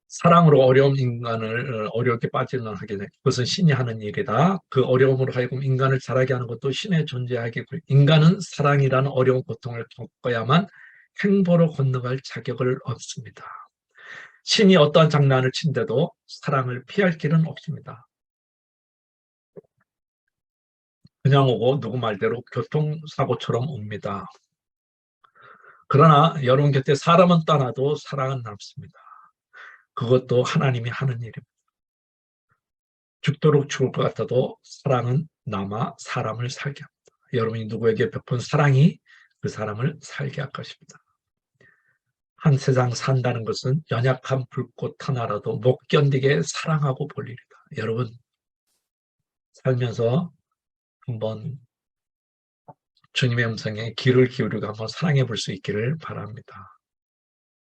사랑으로 어려운 인간을 어렵게 빠지는 하게 돼. 그것은 신이 하는 일이다. 그 어려움으로 하여금 인간을 자라게 하는 것도 신의 존재하게. 인간은 사랑이라는 어려운 고통을 겪어야만 행보로 건너갈 자격을 얻습니다. 신이 어떠한 장난을 친데도 사랑을 피할 길은 없습니다. 그냥 오고 누구 말대로 교통사고처럼 옵니다. 그러나 여러분 곁에 사람은 떠나도 사랑은 남습니다. 그것도 하나님이 하는 일입니다. 죽도록 죽을 것 같아도 사랑은 남아 사람을 살게 합니다. 여러분이 누구에게 베푼 사랑이 그 사람을 살게 할 것입니다. 한 세상 산다는 것은 연약한 불꽃 하나라도 못 견디게 사랑하고 볼 일이다. 여러분 살면서 한번 주님의 음성에 귀를 기울이고 한번 사랑해 볼 수 있기를 바랍니다.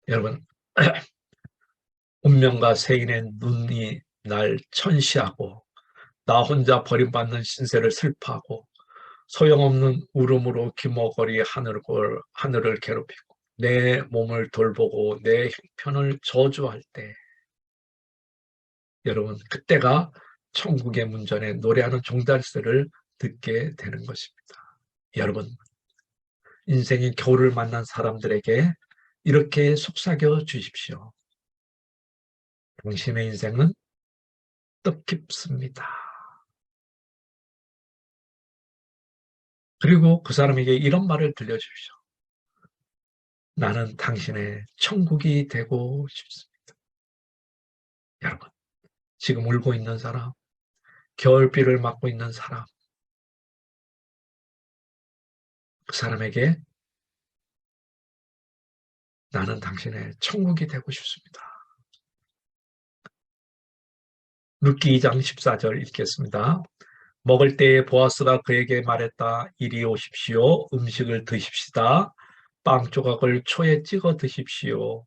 여러분 운명과 세인의 눈이 날 천시하고 나 혼자 버림받는 신세를 슬퍼하고 소용없는 울음으로 기머거리 하늘을 괴롭히고 내 몸을 돌보고 내 형편을 저주할 때 여러분 그때가 천국의 문전에 노래하는 종달새를 듣게 되는 것입니다. 여러분 인생의 겨울을 만난 사람들에게 이렇게 속삭여 주십시오. 당신의 인생은 뜻깊습니다. 그리고 그 사람에게 이런 말을 들려주십시오. 나는 당신의 천국이 되고 싶습니다. 여러분, 지금 울고 있는 사람, 겨울비를 맞고 있는 사람, 그 사람에게 나는 당신의 천국이 되고 싶습니다. 룻기 2장 14절 읽겠습니다. 먹을 때에 보아스가 그에게 말했다. 이리 오십시오. 음식을 드십시다. 빵 조각을 초에 찍어 드십시오.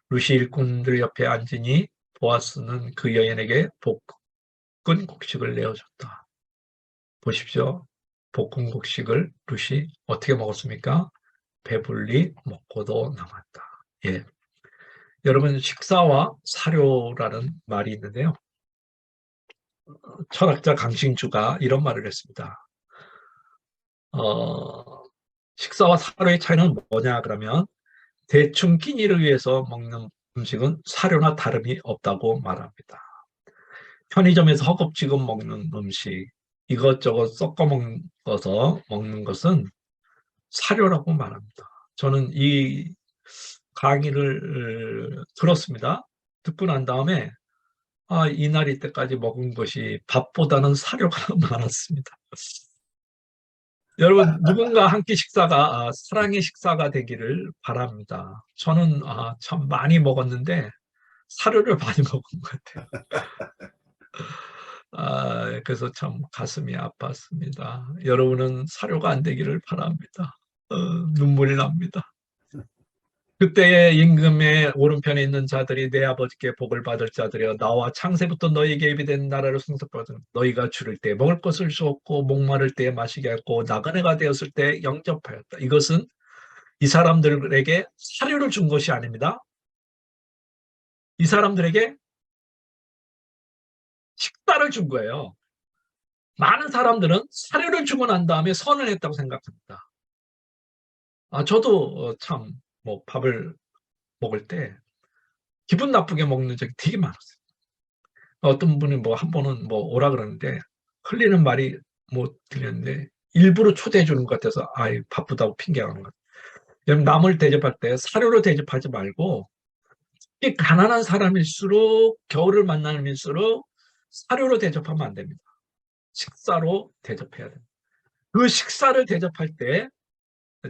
룻이 일꾼들 옆에 앉으니 보아스는 그 여인에게 볶은 곡식을 내어줬다. 보십시오. 볶은 곡식을 룻이 어떻게 먹었습니까? 배불리 먹고도 남았다. 예. 여러분, 식사와 사료라는 말이 있는데요. 철학자 강신주가 이런 말을 했습니다. 식사와 사료의 차이는 뭐냐 그러면 대충 끼니를 위해서 먹는 음식은 사료나 다름이 없다고 말합니다. 편의점에서 허겁지겁 먹는 음식, 이것저것 섞어 먹어서 먹는 것은 사료라고 말합니다. 저는 이 강의를 들었습니다. 듣고 난 다음에 이날 이때까지 먹은 것이 밥보다는 사료가 많았습니다. 여러분, 누군가 한 끼 식사가 사랑의 식사가 되기를 바랍니다. 저는 참 많이 먹었는데 사료를 많이 먹은 것 같아요. 그래서 참 가슴이 아팠습니다. 여러분은 사료가 안 되기를 바랍니다. 눈물이 납니다. 그때의 임금의 오른편에 있는 자들이 내 아버지께 복을 받을 자들이여 나와 창세부터 너희에게 예비된 나라를 승속받은 너희가 줄일 때 먹을 것을 주었고 목마를 때 마시게 했고 나그네가 되었을 때 영접하였다. 이것은 이 사람들에게 사료를 준 것이 아닙니다. 이 사람들에게 식사를 준 거예요. 많은 사람들은 사료를 주고 난 다음에 선을 했다고 생각합니다. 저도 참 뭐 밥을 먹을 때 기분 나쁘게 먹는 적이 되게 많았어요. 어떤 분이 뭐 한 번은 뭐 오라 그러는데 흘리는 말이 못 들렸는데 일부러 초대해 주는 것 같아서 바쁘다고 핑계하는 것 같아요. 남을 대접할 때 사료로 대접하지 말고 가난한 사람일수록 겨울을 만나면일수록 사료로 대접하면 안 됩니다. 식사로 대접해야 됩니다. 그 식사를 대접할 때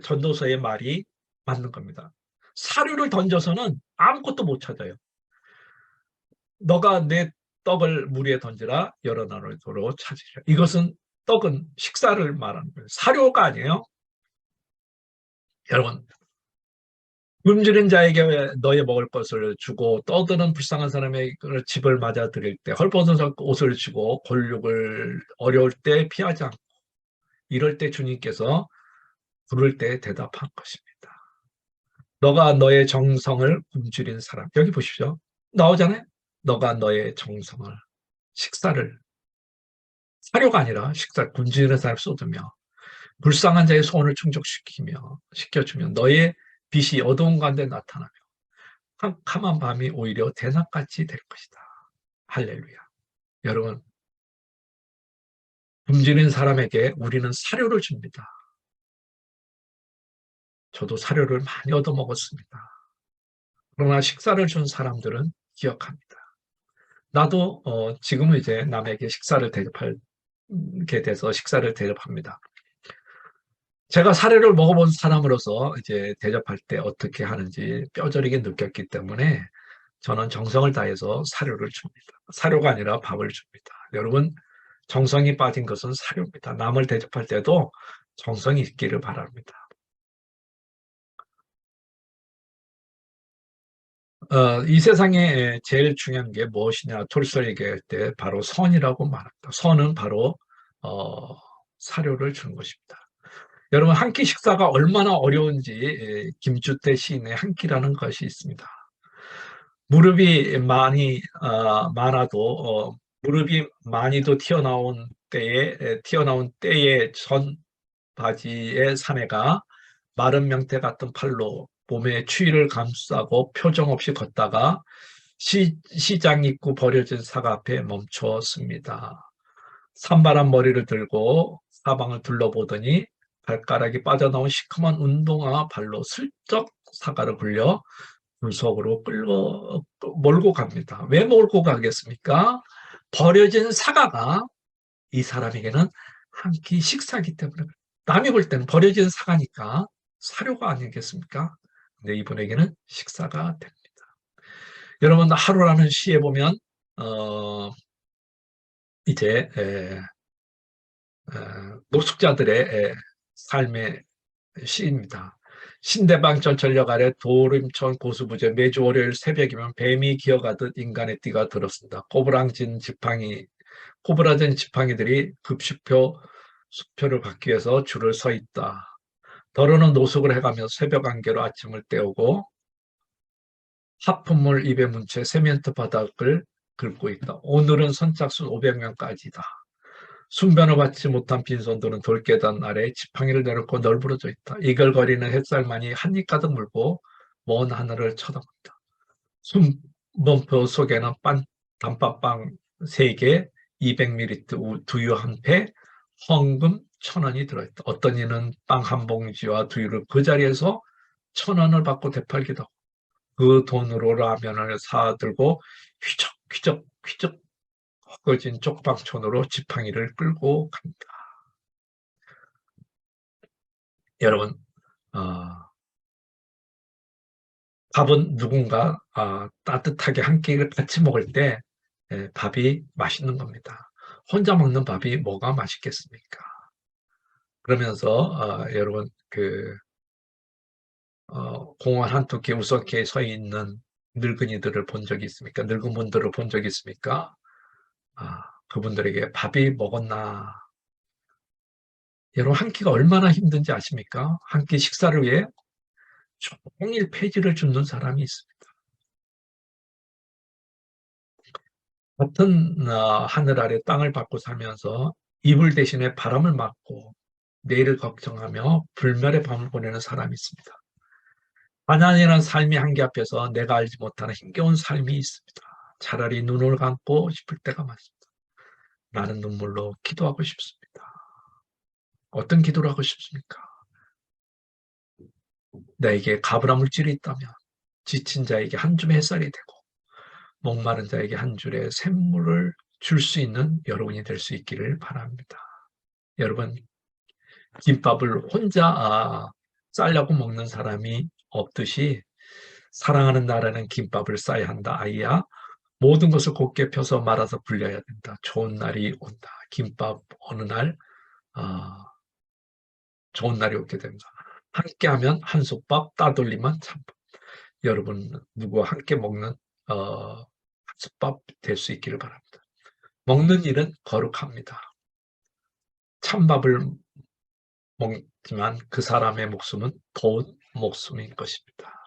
전도서의 말이 맞는 겁니다. 사료를 던져서는 아무것도 못 찾아요. 너가 내 떡을 물 위에 던지라 여러 나라로 찾으리라. 이것은 떡은 식사를 말하는 거예요. 사료가 아니에요. 여러분, 굶주린 자에게 너의 먹을 것을 주고 떠드는 불쌍한 사람의 집을 맞아 드릴 때 헐벗은 옷을 주고 골육을 어려울 때 피하지 않고 이럴 때 주님께서 부를 때 대답한 것입니다. 너가 너의 정성을 굶주린 사람, 여기 보십시오. 나오잖아요. 너가 너의 정성을, 식사를, 사료가 아니라 식사, 굶주리는 사람을 쏟으며 불쌍한 자의 소원을 시켜주며 너의 빛이 어두운 가운데 나타나며 캄캄한 밤이 오히려 대낮같이 될 것이다. 할렐루야. 여러분, 굶주린 사람에게 우리는 사료를 줍니다. 저도 사료를 많이 얻어먹었습니다. 그러나 식사를 준 사람들은 기억합니다. 나도 지금은 이제 남에게 식사를 대접하게 돼서 식사를 대접합니다. 제가 사료를 먹어본 사람으로서 이제 대접할 때 어떻게 하는지 뼈저리게 느꼈기 때문에 저는 정성을 다해서 사료를 줍니다. 사료가 아니라 밥을 줍니다. 여러분, 정성이 빠진 것은 사료입니다. 남을 대접할 때도 정성이 있기를 바랍니다. 이 세상에 제일 중요한 게 무엇이냐 톨스토이 얘기할 때 바로 선이라고 말합니다. 선은 바로 사료를 주는 것입니다. 여러분, 한 끼 식사가 얼마나 어려운지 김주태 시인의 한 끼라는 것이 있습니다. 무릎이 많아도 무릎이 많이도 튀어나온 때에 전 바지의 사내가 마른 명태 같은 팔로 몸의 추위를 감싸고 표정 없이 걷다가 시장 입구 버려진 사과 앞에 멈췄습니다. 산발한 머리를 들고 사방을 둘러보더니 발가락이 빠져나온 시커먼 운동화 발로 슬쩍 사과를 굴려 물속으로 몰고 갑니다. 왜 몰고 가겠습니까? 버려진 사과가 이 사람에게는 한 끼 식사이기 때문에 남이 볼 때는 버려진 사과니까 사료가 아니겠습니까? 근데 이분에게는 식사가 됩니다. 여러분, 하루라는 시에 보면 이제 노숙자들의 삶의 시입니다. 신대방천 전력 아래 도림천 고수부재 매주 월요일 새벽이면 뱀이 기어가듯 인간의 띠가 들었습니다. 꼬부라진 지팡이들이 급식표 수표를 받기 위해서 줄을 서 있다. 더러는 노숙을 해가며 새벽 안개로 아침을 때우고 하품물 입에 문 채 세멘트 바닥을 긁고 있다. 오늘은 선착순 500명까지다. 순변을 받지 못한 빈손들은 돌계단 아래 지팡이를 내놓고 널브러져 있다. 이글거리는 햇살만이 한입 가득 물고 먼 하늘을 쳐다본다. 순범표 속에는 단팥빵 3개, 200ml 두유 1팩, 헌금 1,000원이 들어있다. 어떤 이는 빵 한 봉지와 두유를 그 자리에서 1,000원을 받고 되팔기도 하고 그 돈으로 라면을 사들고 휘적 헛거진 쪽방촌으로 지팡이를 끌고 갑니다. 여러분, 밥은 누군가 따뜻하게 한 끼를 같이 먹을 때 밥이 맛있는 겁니다. 혼자 먹는 밥이 뭐가 맛있겠습니까? 그러면서 여러분 공원 한쪽에 우석해 서 있는 늙은이들을 본 적이 있습니까? 늙은 분들을 본 적이 있습니까? 그분들에게 밥이 먹었나? 여러분 한 끼가 얼마나 힘든지 아십니까? 한 끼 식사를 위해 종일 폐지를 줍는 사람이 있습니다. 같은 하늘 아래 땅을 밟고 살면서 이불 대신에 바람을 맞고 내일을 걱정하며 불멸의 밤을 보내는 사람이 있습니다. 가난이라는 삶의 한계 앞에서 내가 알지 못하는 힘겨운 삶이 있습니다. 차라리 눈을 감고 싶을 때가 많습니다. 나는 눈물로 기도하고 싶습니다. 어떤 기도를 하고 싶습니까? 나에게 가브라 물질이 있다면 지친 자에게 한 줌의 햇살이 되고 목마른 자에게 한 줄의 샘물을 줄 수 있는 여러분이 될 수 있기를 바랍니다. 여러분, 김밥을 혼자 싸려고 먹는 사람이 없듯이 사랑하는 나라는 김밥을 싸야 한다. 아이야, 모든 것을 곱게 펴서 말아서 불려야 된다. 좋은 날이 온다. 김밥 어느 날 좋은 날이 오게 된다. 함께하면 한솥밥, 따돌리면 찬밥. 여러분 누구와 함께 먹는 한솥밥 될 수 있기를 바랍니다. 먹는 일은 거룩합니다. 찬밥을 먹지만 그 사람의 목숨은 더운 목숨인 것입니다.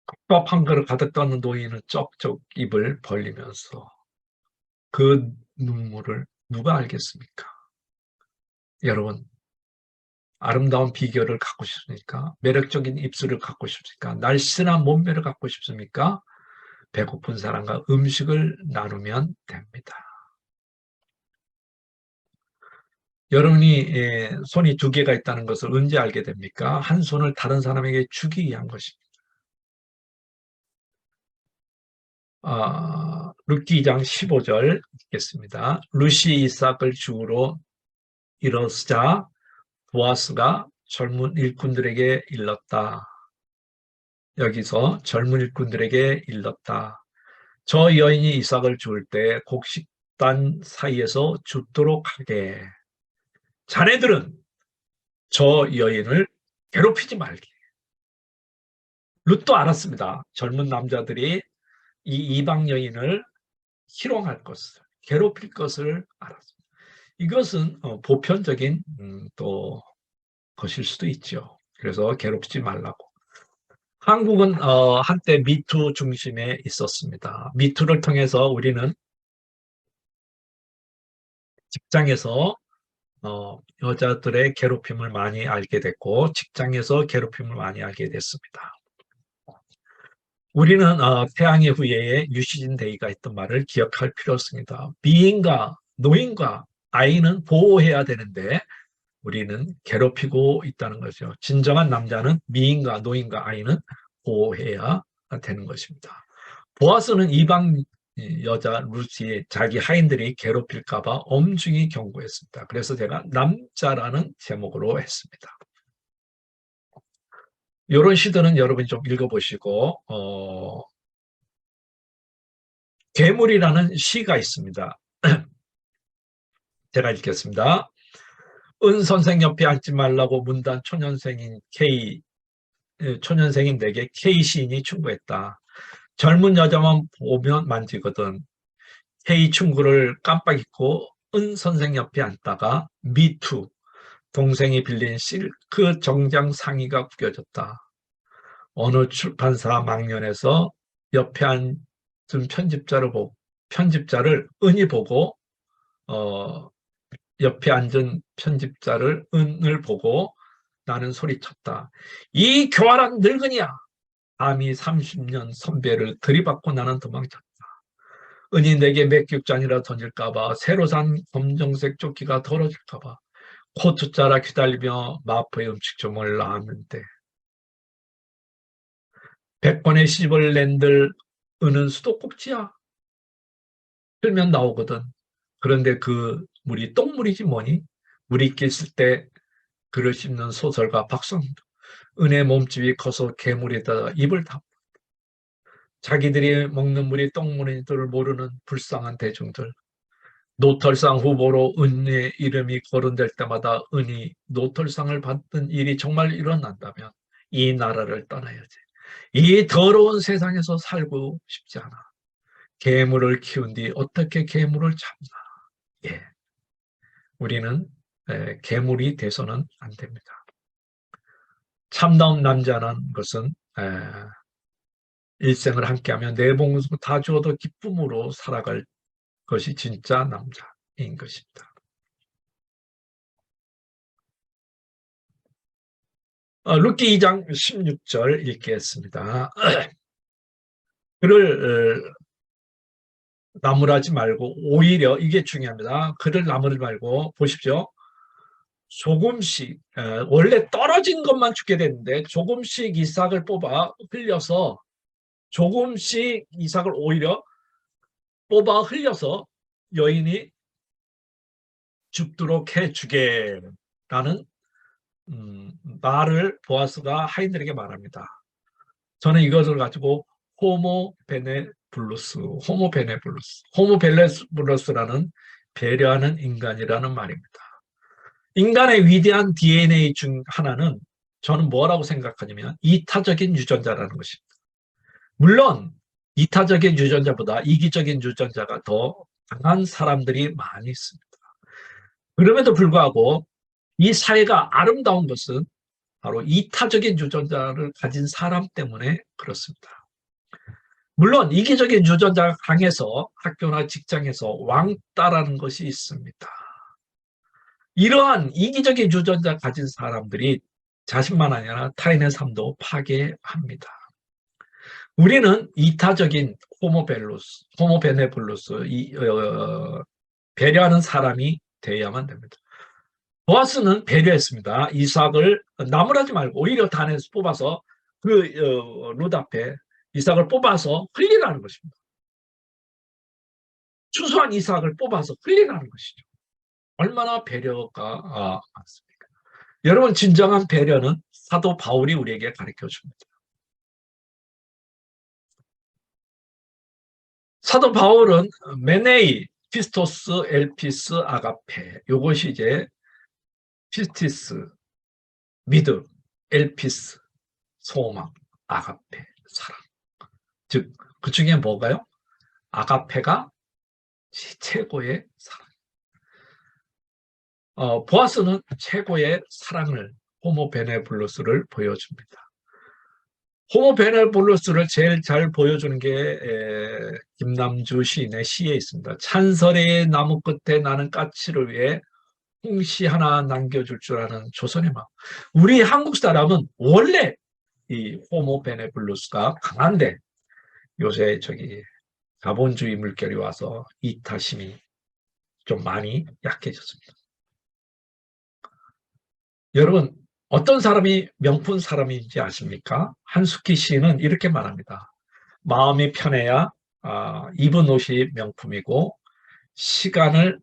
국밥 한 그릇 가득 떠는 노인은 쩍쩍 입을 벌리면서 그 눈물을 누가 알겠습니까? 여러분, 아름다운 비결을 갖고 싶습니까? 매력적인 입술을 갖고 싶습니까? 날씬한 몸매를 갖고 싶습니까? 배고픈 사람과 음식을 나누면 됩니다. 여러분이 손이 2개가 있다는 것을 언제 알게 됩니까? 한 손을 다른 사람에게 주기 위한 것입니다. 룻기 2장 15절 읽겠습니다. 룻이 이삭을 죽으러 일어서자 보아스가 젊은 일꾼들에게 일렀다. 여기서 젊은 일꾼들에게 일렀다. 저 여인이 이삭을 죽을 때 곡식단 사이에서 죽도록 하게. 자네들은 저 여인을 괴롭히지 말게. 룻도 알았습니다. 젊은 남자들이 이 이방 여인을 희롱할 것을, 괴롭힐 것을 알았습니다. 이것은 보편적인 또 것일 수도 있죠. 그래서 괴롭히지 말라고. 한국은 한때 미투 중심에 있었습니다. 미투를 통해서 우리는 직장에서 여자들의 괴롭힘을 많이 알게 됐고 직장에서 괴롭힘을 많이 알게 됐습니다. 우리는 태양의 후예에 유시진 대위가 했던 말을 기억할 필요 없습니다. 미인과 노인과 아이는 보호해야 되는데 우리는 괴롭히고 있다는 거죠. 진정한 남자는 미인과 노인과 아이는 보호해야 되는 것입니다. 보아스는 이방 여자 룻이 자기 하인들이 괴롭힐까 봐 엄중히 경고했습니다. 그래서 제가 남자라는 제목으로 했습니다. 이런 시들은 여러분이 좀 읽어보시고 괴물이라는 시가 있습니다. 제가 읽겠습니다. 은 선생 옆에 앉지 말라고 문단 초년생인 내게 K 시인이 충고했다. 젊은 여자만 보면 만지거든. K 충고를 깜빡 잊고 은 선생 옆에 앉다가 미투 동생이 빌린 실크 정장 상의가 구겨졌다. 어느 출판사 막년에서 옆에 앉은 편집자를 은이 보고 옆에 앉은 편집자를 은을 보고 나는 소리쳤다. 이 교활한 늙은이야. 감히 30년 선배를 들이받고 나는 도망쳤다. 은이 내게 맥주잔이라 던질까봐 새로 산 검정색 조끼가 더러질까봐 코트 자라 기다리며 마포의 음식점을 나왔는데 100번의 시집을 낸들 은은 수도꼭지야. 틀면 나오거든. 그런데 그 물이 똥물이지 뭐니? 물이 깼을 때 글을 씹는 소설가 박성도 은의 몸집이 커서 괴물에다가 입을 다 자기들이 먹는 물이 똥물인 줄 모르는 불쌍한 대중들. 노털상 후보로 은의 이름이 거론될 때마다 은이 노털상을 받는 일이 정말 일어난다면 이 나라를 떠나야지. 이 더러운 세상에서 살고 싶지 않아. 괴물을 키운 뒤 어떻게 괴물을 잡나. 예, 우리는 괴물이 돼서는 안 됩니다. 참다운 남자는 것은 일생을 함께하며 내 봉수 다 주어도 기쁨으로 살아갈 것이 진짜 남자인 것입니다. 룻기 2장 16절 읽겠습니다. 그를 나무라지 말고 오히려 이게 중요합니다. 그를 나무라지 말고 보십시오. 조금씩 원래 떨어진 것만 주게 되는데 조금씩 이삭을 뽑아 흘려서 조금씩 이삭을 오히려 뽑아 흘려서 여인이 죽도록 해주게라는 말을 보아스가 하인들에게 말합니다. 저는 이것을 가지고 호모베네블루스라는 배려하는 인간이라는 말입니다. 인간의 위대한 DNA 중 하나는 저는 뭐라고 생각하냐면 이타적인 유전자라는 것입니다. 물론 이타적인 유전자보다 이기적인 유전자가 더 강한 사람들이 많이 있습니다. 그럼에도 불구하고 이 사회가 아름다운 것은 바로 이타적인 유전자를 가진 사람 때문에 그렇습니다. 물론 이기적인 유전자가 강해서 학교나 직장에서 왕따라는 것이 있습니다. 이러한 이기적인 유전자 가진 사람들이 자신만 아니라 타인의 삶도 파괴합니다. 우리는 이타적인 호모베네블루스, 배려하는 사람이 되어야만 됩니다. 보아스는 배려했습니다. 이삭을 나무라지 말고 오히려 단에서 뽑아서 룻 앞에 이삭을 뽑아서 흘리라는 것입니다. 추수한 이삭을 뽑아서 흘리라는 것이죠. 얼마나 배려가 많습니까? 여러분, 진정한 배려는 사도 바울이 우리에게 가르쳐 줍니다. 사도 바울은 메네이, 피스토스, 엘피스, 아가페, 이것이 이제 피스티스, 믿음, 엘피스, 소망, 아가페, 사랑. 즉, 그 중에 뭐가요? 아가페가 최고의 사랑. 보아스는 최고의 사랑을, 호모베네블루스를 보여줍니다. 호모베네블루스를 제일 잘 보여주는 게 김남주 시인의 시에 있습니다. 찬설의 나무 끝에 나는 까치를 위해 홍시 하나 남겨줄 줄 아는 조선의 마음. 우리 한국 사람은 원래 이 호모베네블루스가 강한데 요새 자본주의 물결이 와서 이타심이 좀 많이 약해졌습니다. 여러분, 어떤 사람이 명품 사람인지 아십니까? 한숙희 시인은 이렇게 말합니다. 마음이 편해야 입은 옷이 명품이고 시간을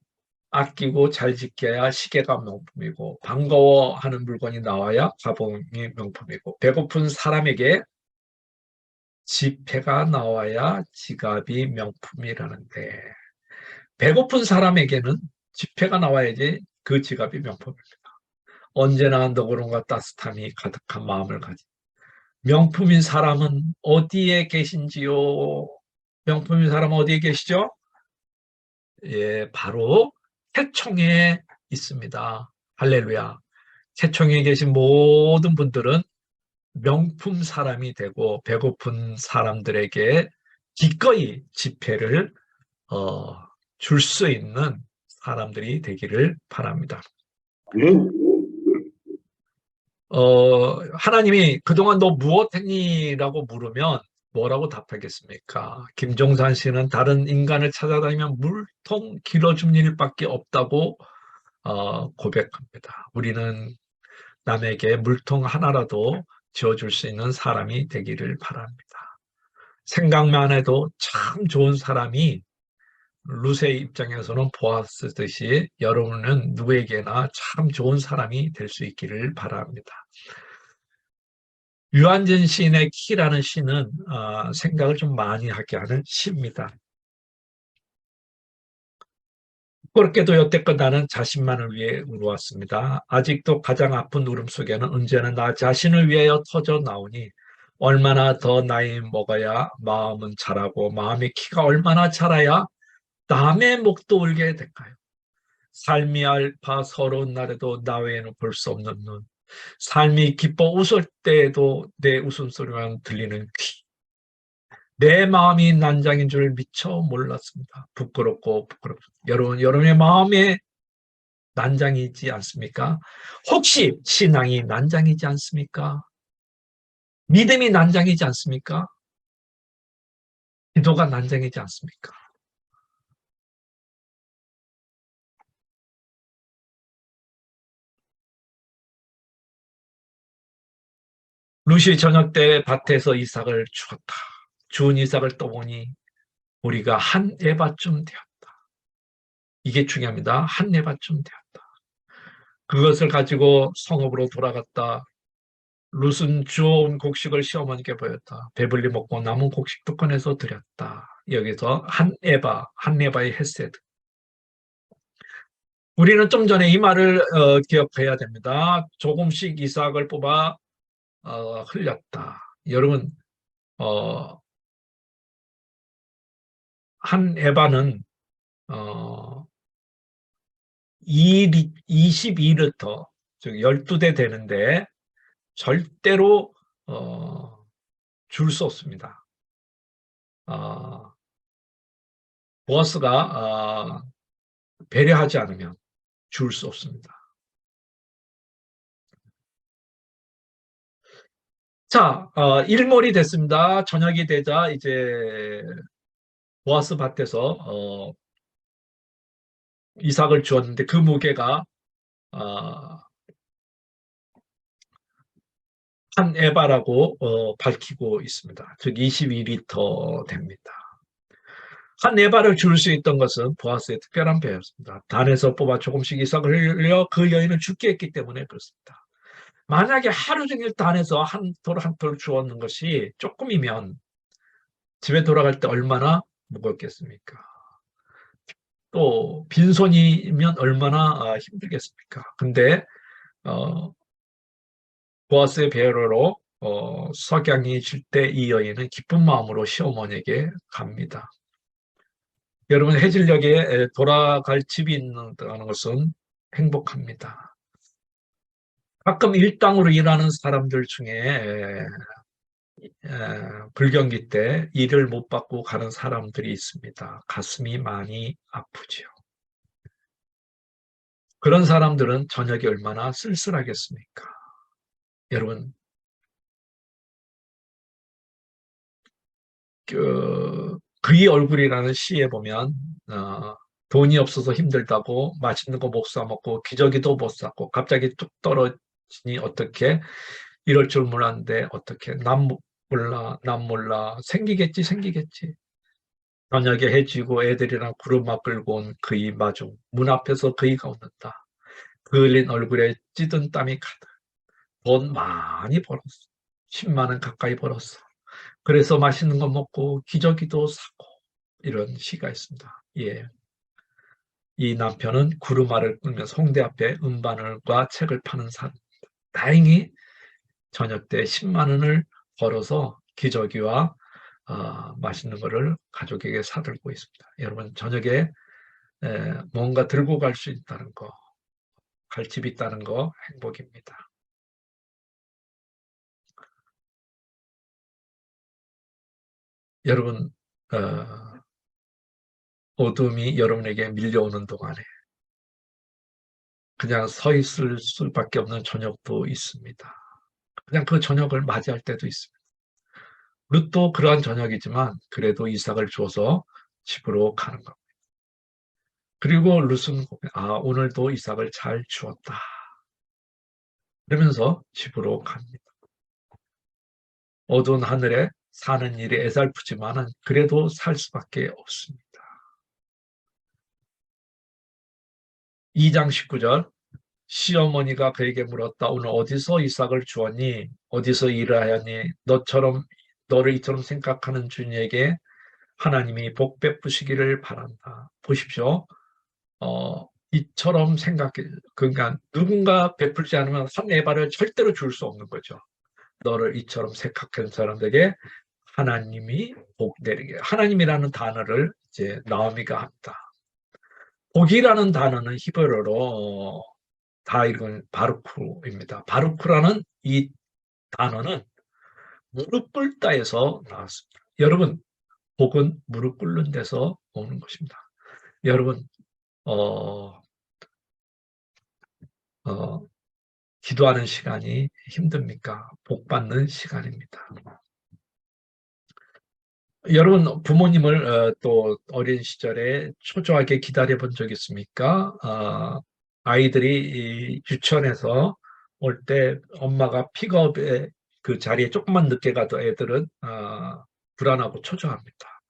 아끼고 잘 지켜야 시계가 명품이고 반가워하는 물건이 나와야 가방이 명품이고 배고픈 사람에게 지폐가 나와야 지갑이 명품이라는데 배고픈 사람에게는 지폐가 나와야지 그 지갑이 명품입니다. 언제나 너그러움과 따뜻함이 가득한 마음을 가진 명품인 사람은 어디에 계신지요? 명품인 사람은 어디에 계시죠? 예, 바로 새총에 있습니다. 할렐루야. 새총에 계신 모든 분들은 명품 사람이 되고 배고픈 사람들에게 기꺼이 지폐를 줄 수 있는 사람들이 되기를 바랍니다. 하나님이 그동안 너 무엇 했니? 라고 물으면 뭐라고 답하겠습니까? 김종산 씨는 다른 인간을 찾아다니면 물통 길어준 일밖에 없다고 고백합니다. 우리는 남에게 물통 하나라도 지어줄 수 있는 사람이 되기를 바랍니다. 생각만 해도 참 좋은 사람이 루세의 입장에서는 보았듯이 여러분은 누구에게나 참 좋은 사람이 될 수 있기를 바랍니다. 유한진 시인의 키라는 시는 생각을 좀 많이 하게 하는 시입니다. 그렇게도 여태껏 나는 자신만을 위해 울어왔습니다. 아직도 가장 아픈 울음 속에는 언제나 나 자신을 위하여 터져 나오니 얼마나 더 나이 먹어야 마음은 자라고 마음의 키가 얼마나 자라야 남의 목도 울게 될까요? 삶이 알파 서러운 날에도 나 외에는 볼 수 없는 눈, 삶이 기뻐 웃을 때에도 내 웃음소리만 들리는 귀, 내 마음이 난장인 줄 미처 몰랐습니다. 부끄럽고 부끄럽습니다. 여러분의 마음에 난장이지 않습니까? 혹시 신앙이 난장이지 않습니까? 믿음이 난장이지 않습니까? 기도가 난장이지 않습니까? 루시 저녁 때 밭에서 이삭을 주었다. 주운 이삭을 떠보니 우리가 한 에바쯤 되었다. 이게 중요합니다. 한 에바쯤 되었다. 그것을 가지고 성읍으로 돌아갔다. 룻은 주워온 곡식을 시어머니께 보였다. 배불리 먹고 남은 곡식도 꺼내서 드렸다. 여기서 한 에바의 헤세드. 우리는 좀 전에 이 말을 기억해야 됩니다. 조금씩 이삭을 뽑아 흘렸다. 여러분, 한 에바는 22리터, 즉 12대 되는데 절대로 줄 수 없습니다. 보아스가 배려하지 않으면 줄 수 없습니다. 자, 일몰이 됐습니다. 저녁이 되자 이제 보아스 밭에서 이삭을 주었는데 그 무게가 한 에바라고 밝히고 있습니다. 즉 22리터 됩니다. 한 에바를 줄 수 있던 것은 보아스의 특별한 배였습니다. 단에서 뽑아 조금씩 이삭을 흘려 그 여인을 죽게 했기 때문에 그렇습니다. 만약에 하루 종일 단에서 한 톨 주었는 것이 조금이면 집에 돌아갈 때 얼마나 무겁겠습니까? 또 빈손이면 얼마나 힘들겠습니까? 근데 보아스의 배려로 석양이 질 때 이 여인은 기쁜 마음으로 시어머니에게 갑니다. 여러분, 해질녘에 돌아갈 집이 있다는 것은 행복합니다. 가끔 일당으로 일하는 사람들 중에 불경기 때 일을 못 받고 가는 사람들이 있습니다. 가슴이 많이 아프지요. 그런 사람들은 저녁이 얼마나 쓸쓸하겠습니까? 여러분, 그의 얼굴이라는 시에 보면 돈이 없어서 힘들다고 맛있는 거 못 사 먹고 기저귀도 못 샀고 갑자기 뚝 떨어지니 어떻게 이럴 줄 몰랐는데 어떻게 난 몰라 생기겠지 저녁에 해지고 애들이랑 구름막 끌고 온 그의 마중 문 앞에서 그이가 웃는다. 그 흘린 얼굴에 찌든 땀이 가득. 돈 많이 벌었어. 10만 원 가까이 벌었어. 그래서 맛있는 거 먹고 기저귀도 사고 이런 시가 있습니다. 예. 이 남편은 구루마를 끌면서 홍대 앞에 음반과 책을 파는 사람. 다행히 저녁 때 10만 원을 벌어서 기저귀와 맛있는 거를 가족에게 사들고 있습니다. 여러분, 저녁에 뭔가 들고 갈 수 있다는 거, 갈 집이 있다는 거 행복입니다. 여러분, 어둠이 여러분에게 밀려오는 동안에 그냥 서 있을 수밖에 없는 저녁도 있습니다. 그냥 그 저녁을 맞이할 때도 있습니다. 룻도 그러한 저녁이지만 그래도 이삭을 주어서 집으로 가는 겁니다. 그리고 룻은 오늘도 이삭을 잘 주었다. 그러면서 집으로 갑니다. 어두운 하늘에 사는 일이 애살프지만은 그래도 살 수밖에 없습니다. 2장 19절 시어머니가 그에게 물었다. 오늘 어디서 이삭을 주었니? 어디서 일을 하였니? 너를 이처럼 생각하는 주님에게 하나님이 복 베푸시기를 바란다. 보십시오. 이처럼 그러니까 누군가 베풀지 않으면 한 에바를 절대로 줄 수 없는 거죠. 너를 이처럼 생각하는 사람들에게 하나님이 복 내리게. 하나님이라는 단어를 이제 나오미가 합니다. 복이라는 단어는 히브리어로 다 읽은 바루크입니다. 바루크라는 이 단어는 무릎 꿇다에서 나왔습니다. 여러분, 복은 무릎 꿇는 데서 오는 것입니다. 여러분, 기도하는 시간이 힘듭니까? 복 받는 시간입니다. 여러분, 부모님을 또 어린 시절에 초조하게 기다려 본 적 있습니까? 아이들이 유치원에서 올 때 엄마가 픽업에 그 자리에 조금만 늦게 가도 애들은 불안하고 초조합니다.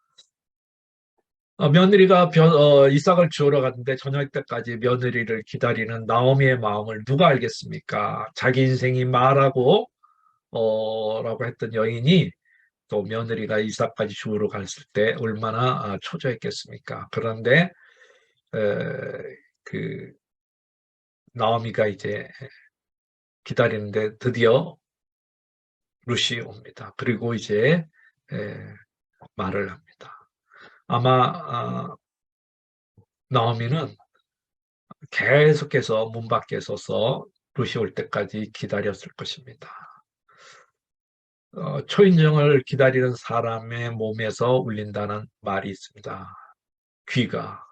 며느리가 이삭을 주우러 갔는데 저녁 때까지 며느리를 기다리는 나오미의 마음을 누가 알겠습니까? 자기 인생이 말하고 라고 했던 여인이 또 며느리가 이삭까지 주우러 갔을 때 얼마나 초조했겠습니까? 그런데 그 나오미가 이제 기다리는데 드디어 룻이 옵니다. 그리고 이제 말을 합니다. 아마 나오미는 계속해서 문 밖에 서서 룻이 올 때까지 기다렸을 것입니다. 초인종을 기다리는 사람의 몸에서 울린다는 말이 있습니다. 귀가.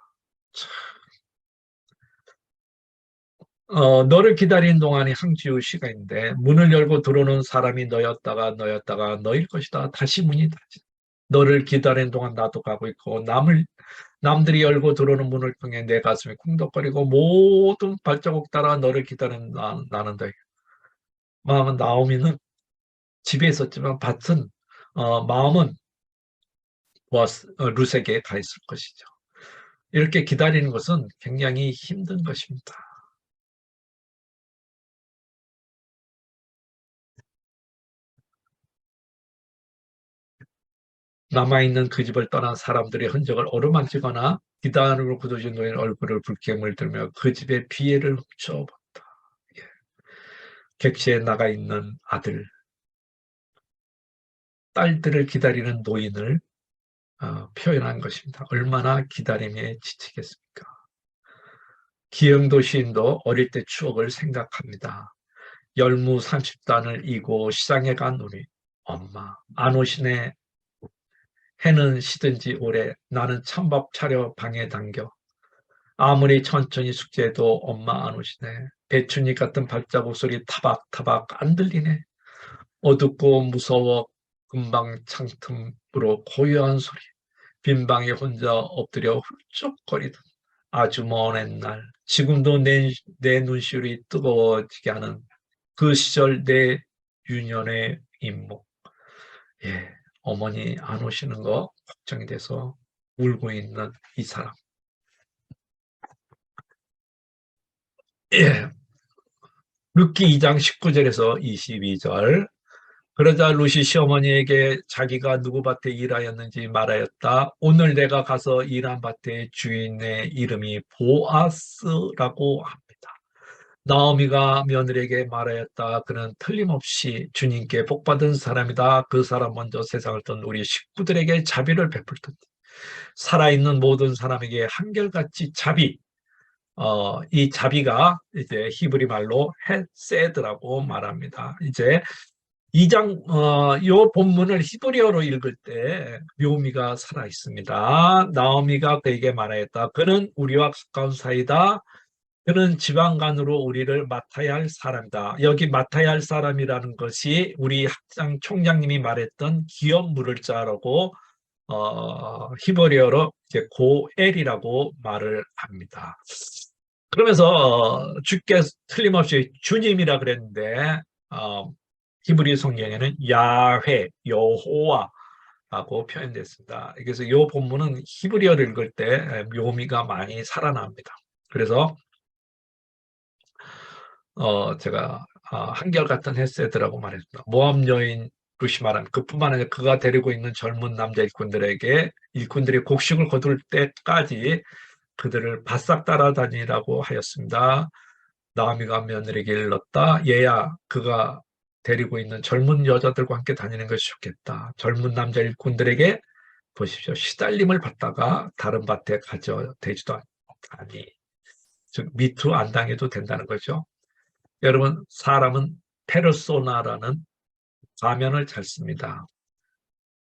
너를 기다리는 동안이 항지우 시간인데 문을 열고 들어오는 사람이 너였다가 너일 것이다. 다시 문이 닫힌다. 너를 기다리는 동안 나도 가고 있고 남들이 열고 들어오는 문을 통해 내 가슴이 쿵덕거리고 모든 발자국 따라 너를 기다리는 나는 너에게. 마음은 나오미는 집에 있었지만 마음은 룻에게 가 있을 것이죠. 이렇게 기다리는 것은 굉장히 힘든 것입니다. 남아있는 그 집을 떠난 사람들의 흔적을 어루만지거나 기단으로 굳어진 노인 얼굴을 붉게 물들며 그 집의 비애를 훔쳐본다. 객지에 나가 있는 아들, 딸들을 기다리는 노인을 표현한 것입니다. 얼마나 기다림에 지치겠습니까? 기영도 시인도 어릴 때 추억을 생각합니다. 열무 30단을 이고 시장에 간 우리 엄마, 안 오시네. 해는 시든지 오래 나는 찬밥 차려 방에 당겨. 아무리 천천히 숙제해도 엄마 안 오시네. 배춧잎 같은 발자국 소리 타박타박 안 들리네. 어둡고 무서워 금방 창틈으로 고요한 소리. 빈 방에 혼자 엎드려 훌쩍거리던 아주 먼 옛날. 지금도 내 눈시울이 뜨거워지게 하는 그 시절 내 유년의 인목. 예, 어머니 안 오시는 거 걱정이 돼서 울고 있는 이 사람. 예. 룻기 2장 19절에서 22절. 그러자 루시 시어머니에게 자기가 누구 밭에 일하였는지 말하였다. 오늘 내가 가서 일한 밭의 주인의 이름이 보아스라고 합니다. 나오미가 며느리에게 말하였다. 그는 틀림없이 주님께 복받은 사람이다. 그 사람 먼저 세상을 떤 우리 식구들에게 자비를 베풀던 살아있는 모든 사람에게 한결같이 자비. 이 자비가 이제 히브리 말로 헤세드라고 말합니다. 이제 요 본문을 히브리어로 읽을 때 묘미가 살아 있습니다. 나오미가 그에게 말하였다. 그는 우리와 가까운 사이다. 그는 지방간으로 우리를 맡아야 할 사람이다. 여기 맡아야 할 사람이라는 것이 우리 학장 총장님이 말했던 기업 물을 자라고 히브리어로 이제 고엘이라고 말을 합니다. 그러면서 주께 틀림없이 주님이라 그랬는데 히브리 성경에는 야훼, 여호와라고 표현됐습니다. 그래서 이 본문은 히브리어를 읽을 때 묘미가 많이 살아납니다. 그래서 제가 한결같은 헤세드라고 말했습니다. 모압 여인 루시 말한 그뿐만 아니라 그가 데리고 있는 젊은 남자 일꾼들이 곡식을 거둘 때까지 그들을 바싹 따라다니라고 하였습니다. 나오미가 며느리에게 일렀다. 얘야, 그가 데리고 있는 젊은 여자들과 함께 다니는 것이 좋겠다. 젊은 남자 일꾼들에게 보십시오. 시달림을 받다가 다른 밭에 가져대지도 않니. 즉 미투 안 당해도 된다는 거죠. 여러분, 사람은 페르소나라는 가면을 잘 씁니다.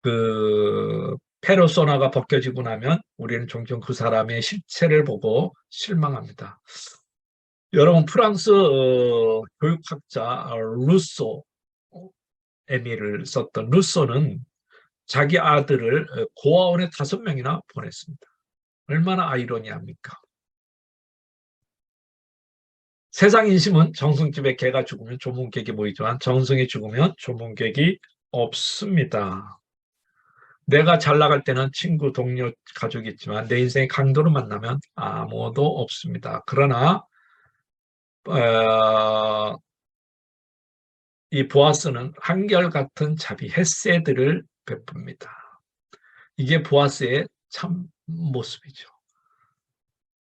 그 페르소나가 벗겨지고 나면 우리는 종종 그 사람의 실체를 보고 실망합니다. 여러분, 프랑스 교육학자 루소, 에밀을 썼던 루소는 자기 아들을 고아원에 5명이나 보냈습니다. 얼마나 아이러니합니까? 세상 인심은 정승집에 개가 죽으면 조문객이 모이지만 정승이 죽으면 조문객이 없습니다. 내가 잘 나갈 때는 친구, 동료, 가족이 있지만 내 인생의 강도를 만나면 아무도 없습니다. 그러나 이 보아스는 한결같은 자비, 헤세드를 베풉니다. 이게 보아스의 참 모습이죠.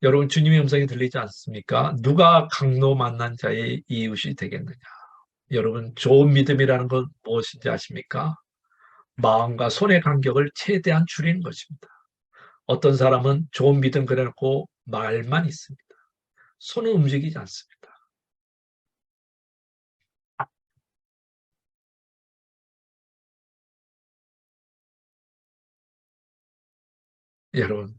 여러분, 주님의 음성이 들리지 않습니까? 누가 강도 만난 자의 이웃이 되겠느냐? 여러분, 좋은 믿음이라는 건 무엇인지 아십니까? 마음과 손의 간격을 최대한 줄이는 것입니다. 어떤 사람은 좋은 믿음 그래놓고 말만 있습니다. 손은 움직이지 않습니다. 여러분,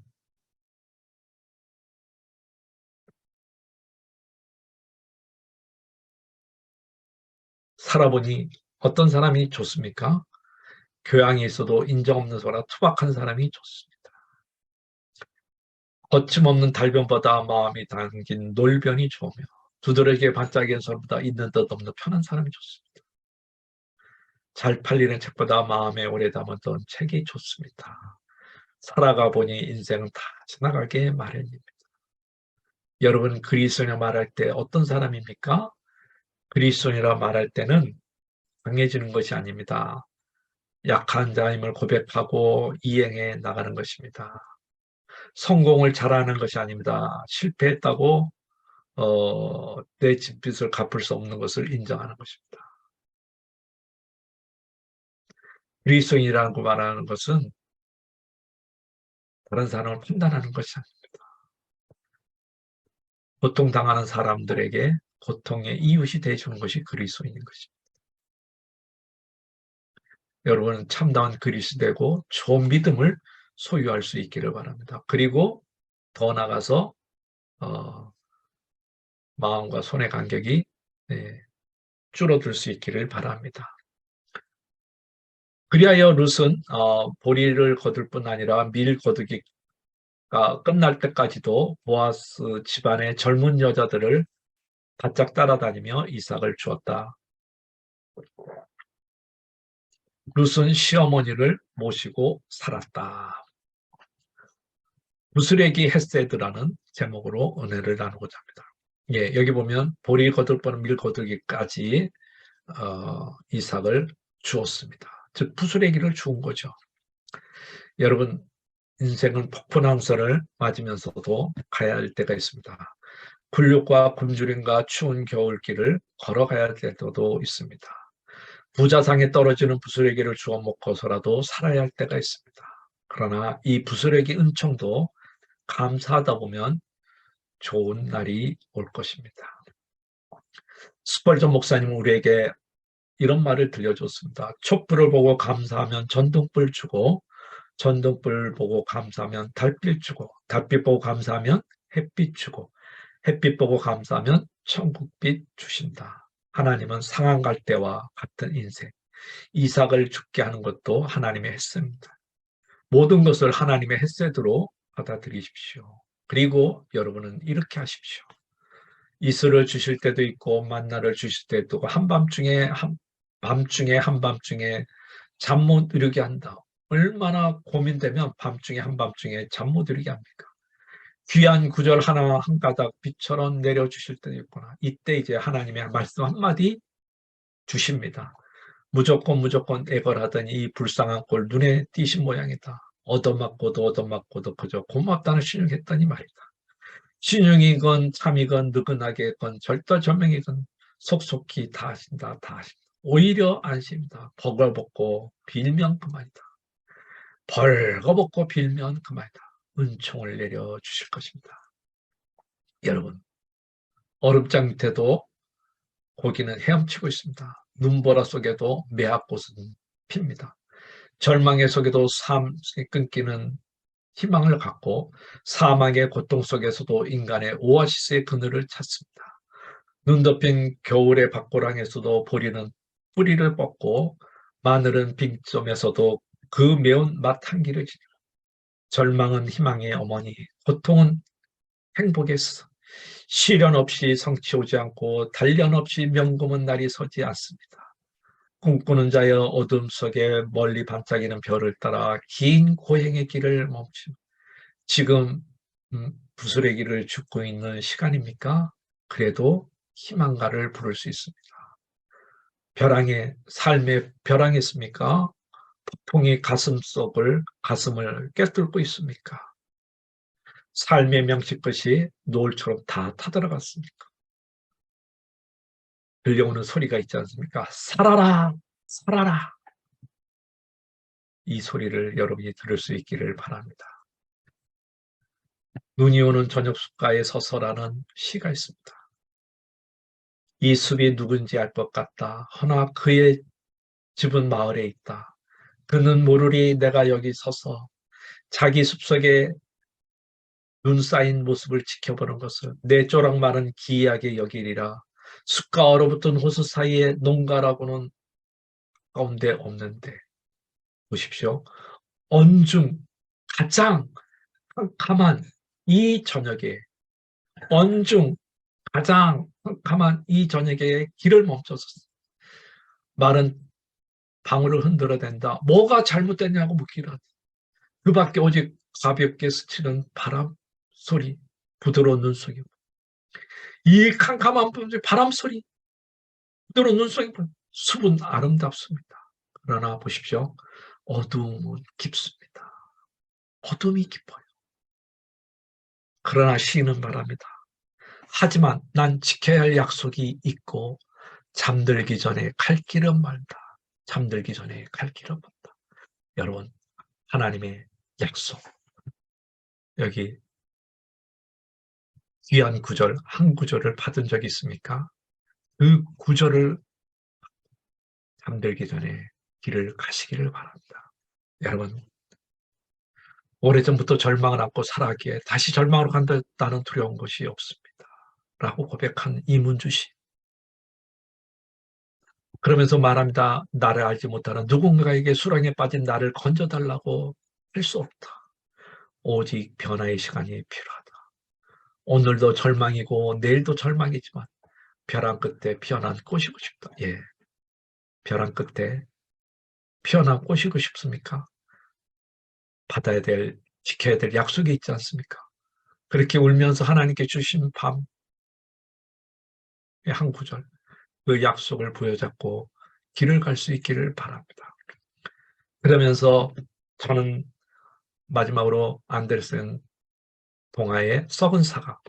살아보니 어떤 사람이 좋습니까? 교양이 있어도 인정 없는 소라 투박한 사람이 좋습니다. 거침없는 달변보다 마음이 담긴 놀변이 좋으며 두드러지게 반짝이는 사람보다 있는 듯 없는 편한 사람이 좋습니다. 잘 팔리는 책보다 마음에 오래 담았던 책이 좋습니다. 살아가 보니 인생은 다 지나가게 마련입니다. 여러분, 그리스도인이라 말할 때 어떤 사람입니까? 그리스도인이라 말할 때는 강해지는 것이 아닙니다. 약한 자임을 고백하고 이행해 나가는 것입니다. 성공을 잘하는 것이 아닙니다. 실패했다고 내 집빚을 갚을 수 없는 것을 인정하는 것입니다. 그리스도인이라고 말하는 것은 다른 사람을 판단하는 것이 아닙니다. 고통당하는 사람들에게 고통의 이웃이 되어주는 것이 그리스도인인 것입니다. 여러분은 참다운 그리스도되고 좋은 믿음을 소유할 수 있기를 바랍니다. 그리고 더 나아가서 마음과 손의 간격이 줄어들 수 있기를 바랍니다. 그리하여 룻은 보리를 거둘 뿐 아니라 밀 거두기가 끝날 때까지도 보아스 집안의 젊은 여자들을 바짝 따라다니며 이삭을 주었다. 룻은 시어머니를 모시고 살았다. 무스레기 헤세드라는 제목으로 은혜를 나누고자 합니다. 예, 여기 보면 보리 거둘 뿐 밀 거두기까지 이삭을 주었습니다. 즉 부스레기를 주운 거죠. 여러분 인생은 폭풍항선을 맞으면서도 가야 할 때가 있습니다. 굴욕과 굶주림과 추운 겨울길을 걸어가야 할 때도 있습니다. 부자상에 떨어지는 부스레기를 주워 먹고서라도 살아야 할 때가 있습니다. 그러나 이 부스레기 은총도 감사하다 보면 좋은 날이 올 것입니다. 스펄전 목사님은 우리에게 이런 말을 들려줬습니다. 촛불을 보고 감사하면 전등불 주고, 전등불 보고 감사하면 달빛 주고, 달빛 보고 감사하면 햇빛 주고, 햇빛 보고 감사하면 천국빛 주신다. 하나님은 상한 갈대와 같은 인생, 이삭을 죽게 하는 것도 하나님의 햇새입니다. 모든 것을 하나님의 햇새대로 받아들이십시오. 그리고 여러분은 이렇게 하십시오. 이슬을 주실 때도 있고 만나를 주실 때도 있고 한밤중에 잠 못 이루게 한다. 얼마나 고민되면 밤중에 한밤중에 잠 못 이루게 합니까? 귀한 구절 하나 한 가닥 빛처럼 내려주실 때도 있구나. 이때 이제 하나님의 말씀 한마디 주십니다. 무조건 애걸하던 이 불쌍한 꼴 눈에 띄신 모양이다. 얻어맞고도 그저 고맙다는 신용했더니 말이다. 신용이건 참이건 느긋하게건 절대절명이건 속속히 다 하신다. 오히려 안심이다. 벌거벗고 빌면 그만이다. 벌거벗고 빌면 그만이다. 은총을 내려주실 것입니다. 여러분, 얼음장 밑에도 고기는 헤엄치고 있습니다. 눈보라 속에도 매화꽃은 핍니다. 절망의 속에도 삶이 끊기는 희망을 갖고 사망의 고통 속에서도 인간의 오아시스의 그늘을 찾습니다. 눈 덮인 겨울의 밭고랑에서도 보리는 뿌리를 뻗고 마늘은 빙점에서도 그 매운 맛 향기를 지니고 절망은 희망의 어머니, 고통은 행복의 스, 시련 없이 성취 오지 않고 단련 없이 명금은 날이 서지 않습니다. 꿈꾸는 자의 어둠 속에 멀리 반짝이는 별을 따라 긴 고행의 길을 멈추. 지금 부스레기를 줍고 있는 시간입니까? 그래도 희망가를 부를 수 있습니다. 삶의 벼랑이 있습니까? 폭풍이 가슴을 꿰뚫고 있습니까? 삶의 명식것이 노을처럼 다 타들어갔습니까? 들려오는 소리가 있지 않습니까? 살아라, 살아라. 이 소리를 여러분이 들을 수 있기를 바랍니다. 눈이 오는 저녁 숲가에 서서라는 시가 있습니다. 이 숲이 누군지 알 것 같다. 허나 그의 집은 마을에 있다. 그는 모르리 내가 여기 서서 자기 숲속에 눈 쌓인 모습을 지켜보는 것을 내 쪼락 마른 기이하게 여기리라. 숲과 얼어붙은 호수 사이에 농가라고는 가운데 없는데 보십시오. 언중 가장 캄캄한 이 저녁에 가장 캄캄한 이 저녁에 길을 멈춰서 마른 방울을 흔들어댄다. 뭐가 잘못됐냐고 묻기라. 그 밖에 오직 가볍게 스치는 바람 소리, 부드러운 눈속임. 이 캄캄한 바람 소리, 부드러운 눈속임. 숲은 아름답습니다. 그러나 보십시오. 어둠은 깊습니다. 어둠이 깊어요. 그러나 시인은 말합니다. 하지만 난 지켜야 할 약속이 있고 잠들기 전에 갈 길은 멀다. 잠들기 전에 갈 길은 멀다. 여러분, 하나님의 약속. 여기 귀한 구절, 한 구절을 받은 적이 있습니까? 그 구절을 잠들기 전에 길을 가시기를 바랍니다. 여러분, 오래전부터 절망을 안고 살아가기에 다시 절망으로 간다는 두려운 것이 없습니다. 라고 고백한 이문주 씨. 그러면서 말합니다. 나를 알지 못하는 누군가에게 수렁에 빠진 나를 건져달라고 할 수 없다. 오직 변화의 시간이 필요하다. 오늘도 절망이고 내일도 절망이지만 벼랑 끝에 피어난 꽃이고 싶다. 예, 벼랑 끝에 피어난 꽃이고 싶습니까? 지켜야 될 약속이 있지 않습니까? 그렇게 울면서 하나님께 주신 밤의 한 구절, 그 약속을 부여잡고 길을 갈 수 있기를 바랍니다. 그러면서 저는 마지막으로 안데르센 동화의 썩은 사과.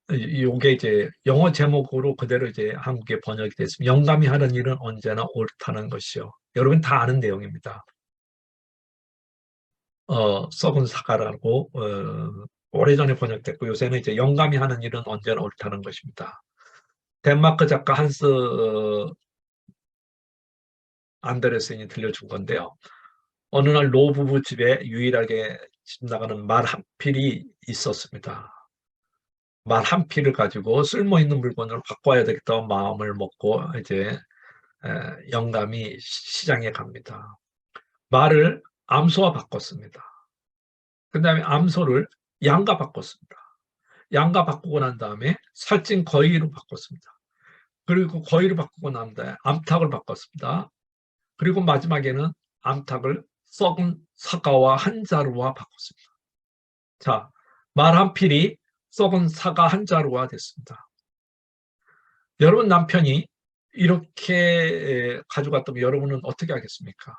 이게 이제 영어 제목으로 그대로 이제 한국에 번역이 됐습니다. 영감이 하는 일은 언제나 옳다는 것이요. 여러분 다 아는 내용입니다. 썩은 사과라고 오래전에 번역됐고 요새는 이제 영감이 하는 일은 언제나 옳다는 것입니다. 덴마크 작가 한스 안데르센이 들려준 건데요. 어느 날 노부부 집에 유일하게 집 나가는 말 한 필이 있었습니다. 말 한 필을 가지고 쓸모 있는 물건으로 바꿔야 되겠다고 마음을 먹고 이제 영감이 시장에 갑니다. 말을 암소와 바꿨습니다. 그 다음에 암소를 양과 바꿨습니다. 양과 바꾸고 난 다음에 살찐 거위로 바꿨습니다. 그리고 거위로 바꾸고 난 다음에 암탉을 바꿨습니다. 그리고 마지막에는 암탉을 썩은 사과와 한 자루와 바꿨습니다. 자, 말 한 필이 썩은 사과 한 자루가 됐습니다. 여러분 남편이 이렇게 가져갔다면 여러분은 어떻게 하겠습니까?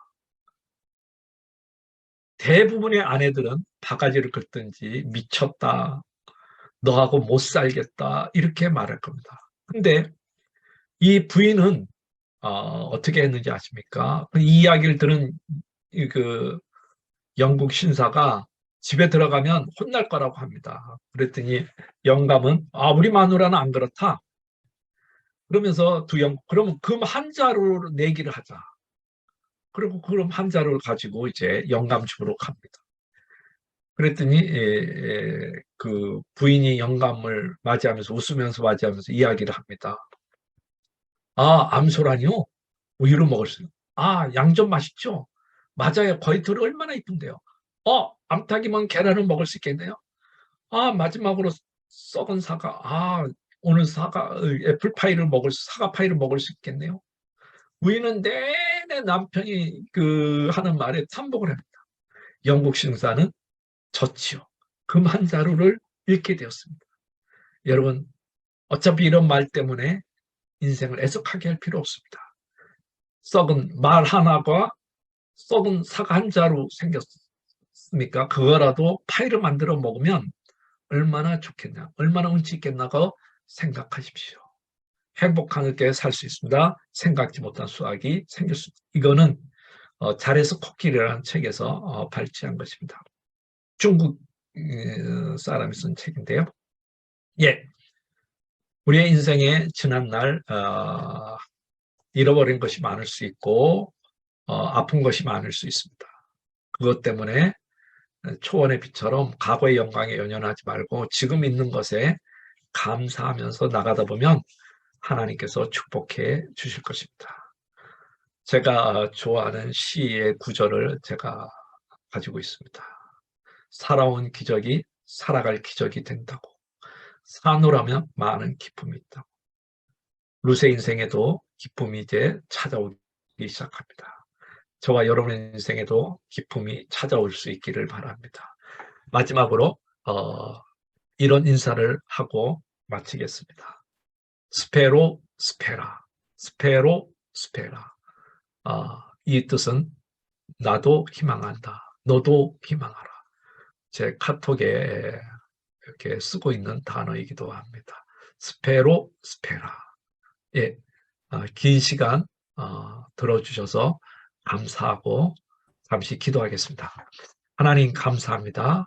대부분의 아내들은 바가지를 긁든지 미쳤다, 너하고 못 살겠다 이렇게 말할 겁니다. 근데 이 부인은 어떻게 했는지 아십니까? 이 이야기를 들은 그 영국 신사가 집에 들어가면 혼날 거라고 합니다. 그랬더니 영감은 우리 마누라는 안 그렇다. 그러면서 그러면 금 한 자루로 내기를 하자. 그리고 그럼 한 자루를 가지고 이제 영감 집으로 갑니다. 그랬더니 그 부인이 영감을 맞이하면서 웃으면서 맞이하면서 이야기를 합니다. 암소라니요? 우유를 먹을 수 있어요. 양좀 맛있죠? 맞아요. 거위털이 얼마나 이쁜데요. 암탉이면 계란을 먹을 수 있겠네요. 마지막으로 썩은 사과. 오늘 애플파이를 사과 파이를 먹을 수 있겠네요. 부인은 내내 남편이 하는 말에 참복을 합니다. 영국 신사는 졌지요. 금 한 자루를 잃게 되었습니다. 여러분, 어차피 이런 말 때문에 인생을 애석하게 할 필요 없습니다. 썩은 말 하나가 썩은 사과 한 자루 생겼습니까? 그거라도 파이를 만들어 먹으면 얼마나 좋겠냐, 얼마나 운치 있겠나고 생각하십시오. 행복하게 살 수 있습니다. 생각지 못한 수확이 생길 수 있습니다. 이거는 잘해서 코끼리라는 책에서 발췌한 것입니다. 중국 사람이 쓴 책인데요. 우리의 인생에 지난날 잃어버린 것이 많을 수 있고 아픈 것이 많을 수 있습니다. 그것 때문에 초원의 빛처럼 과거의 영광에 연연하지 말고 지금 있는 것에 감사하면서 나가다 보면 하나님께서 축복해 주실 것입니다. 제가 좋아하는 시의 구절을 제가 가지고 있습니다. 살아온 기적이 살아갈 기적이 된다고. 사노라면 많은 기쁨이 있다고. 루세 인생에도 기쁨이 이제 찾아오기 시작합니다. 저와 여러분의 인생에도 기쁨이 찾아올 수 있기를 바랍니다. 마지막으로 이런 인사를 하고 마치겠습니다. 스페로 스페라, 스페로 스페라. 이 뜻은 나도 희망한다, 너도 희망하라. 제 카톡에 이렇게 쓰고 있는 단어이기도 합니다. 스페로 스페라. 긴 시간 들어주셔서 감사하고 잠시 기도하겠습니다. 하나님 감사합니다.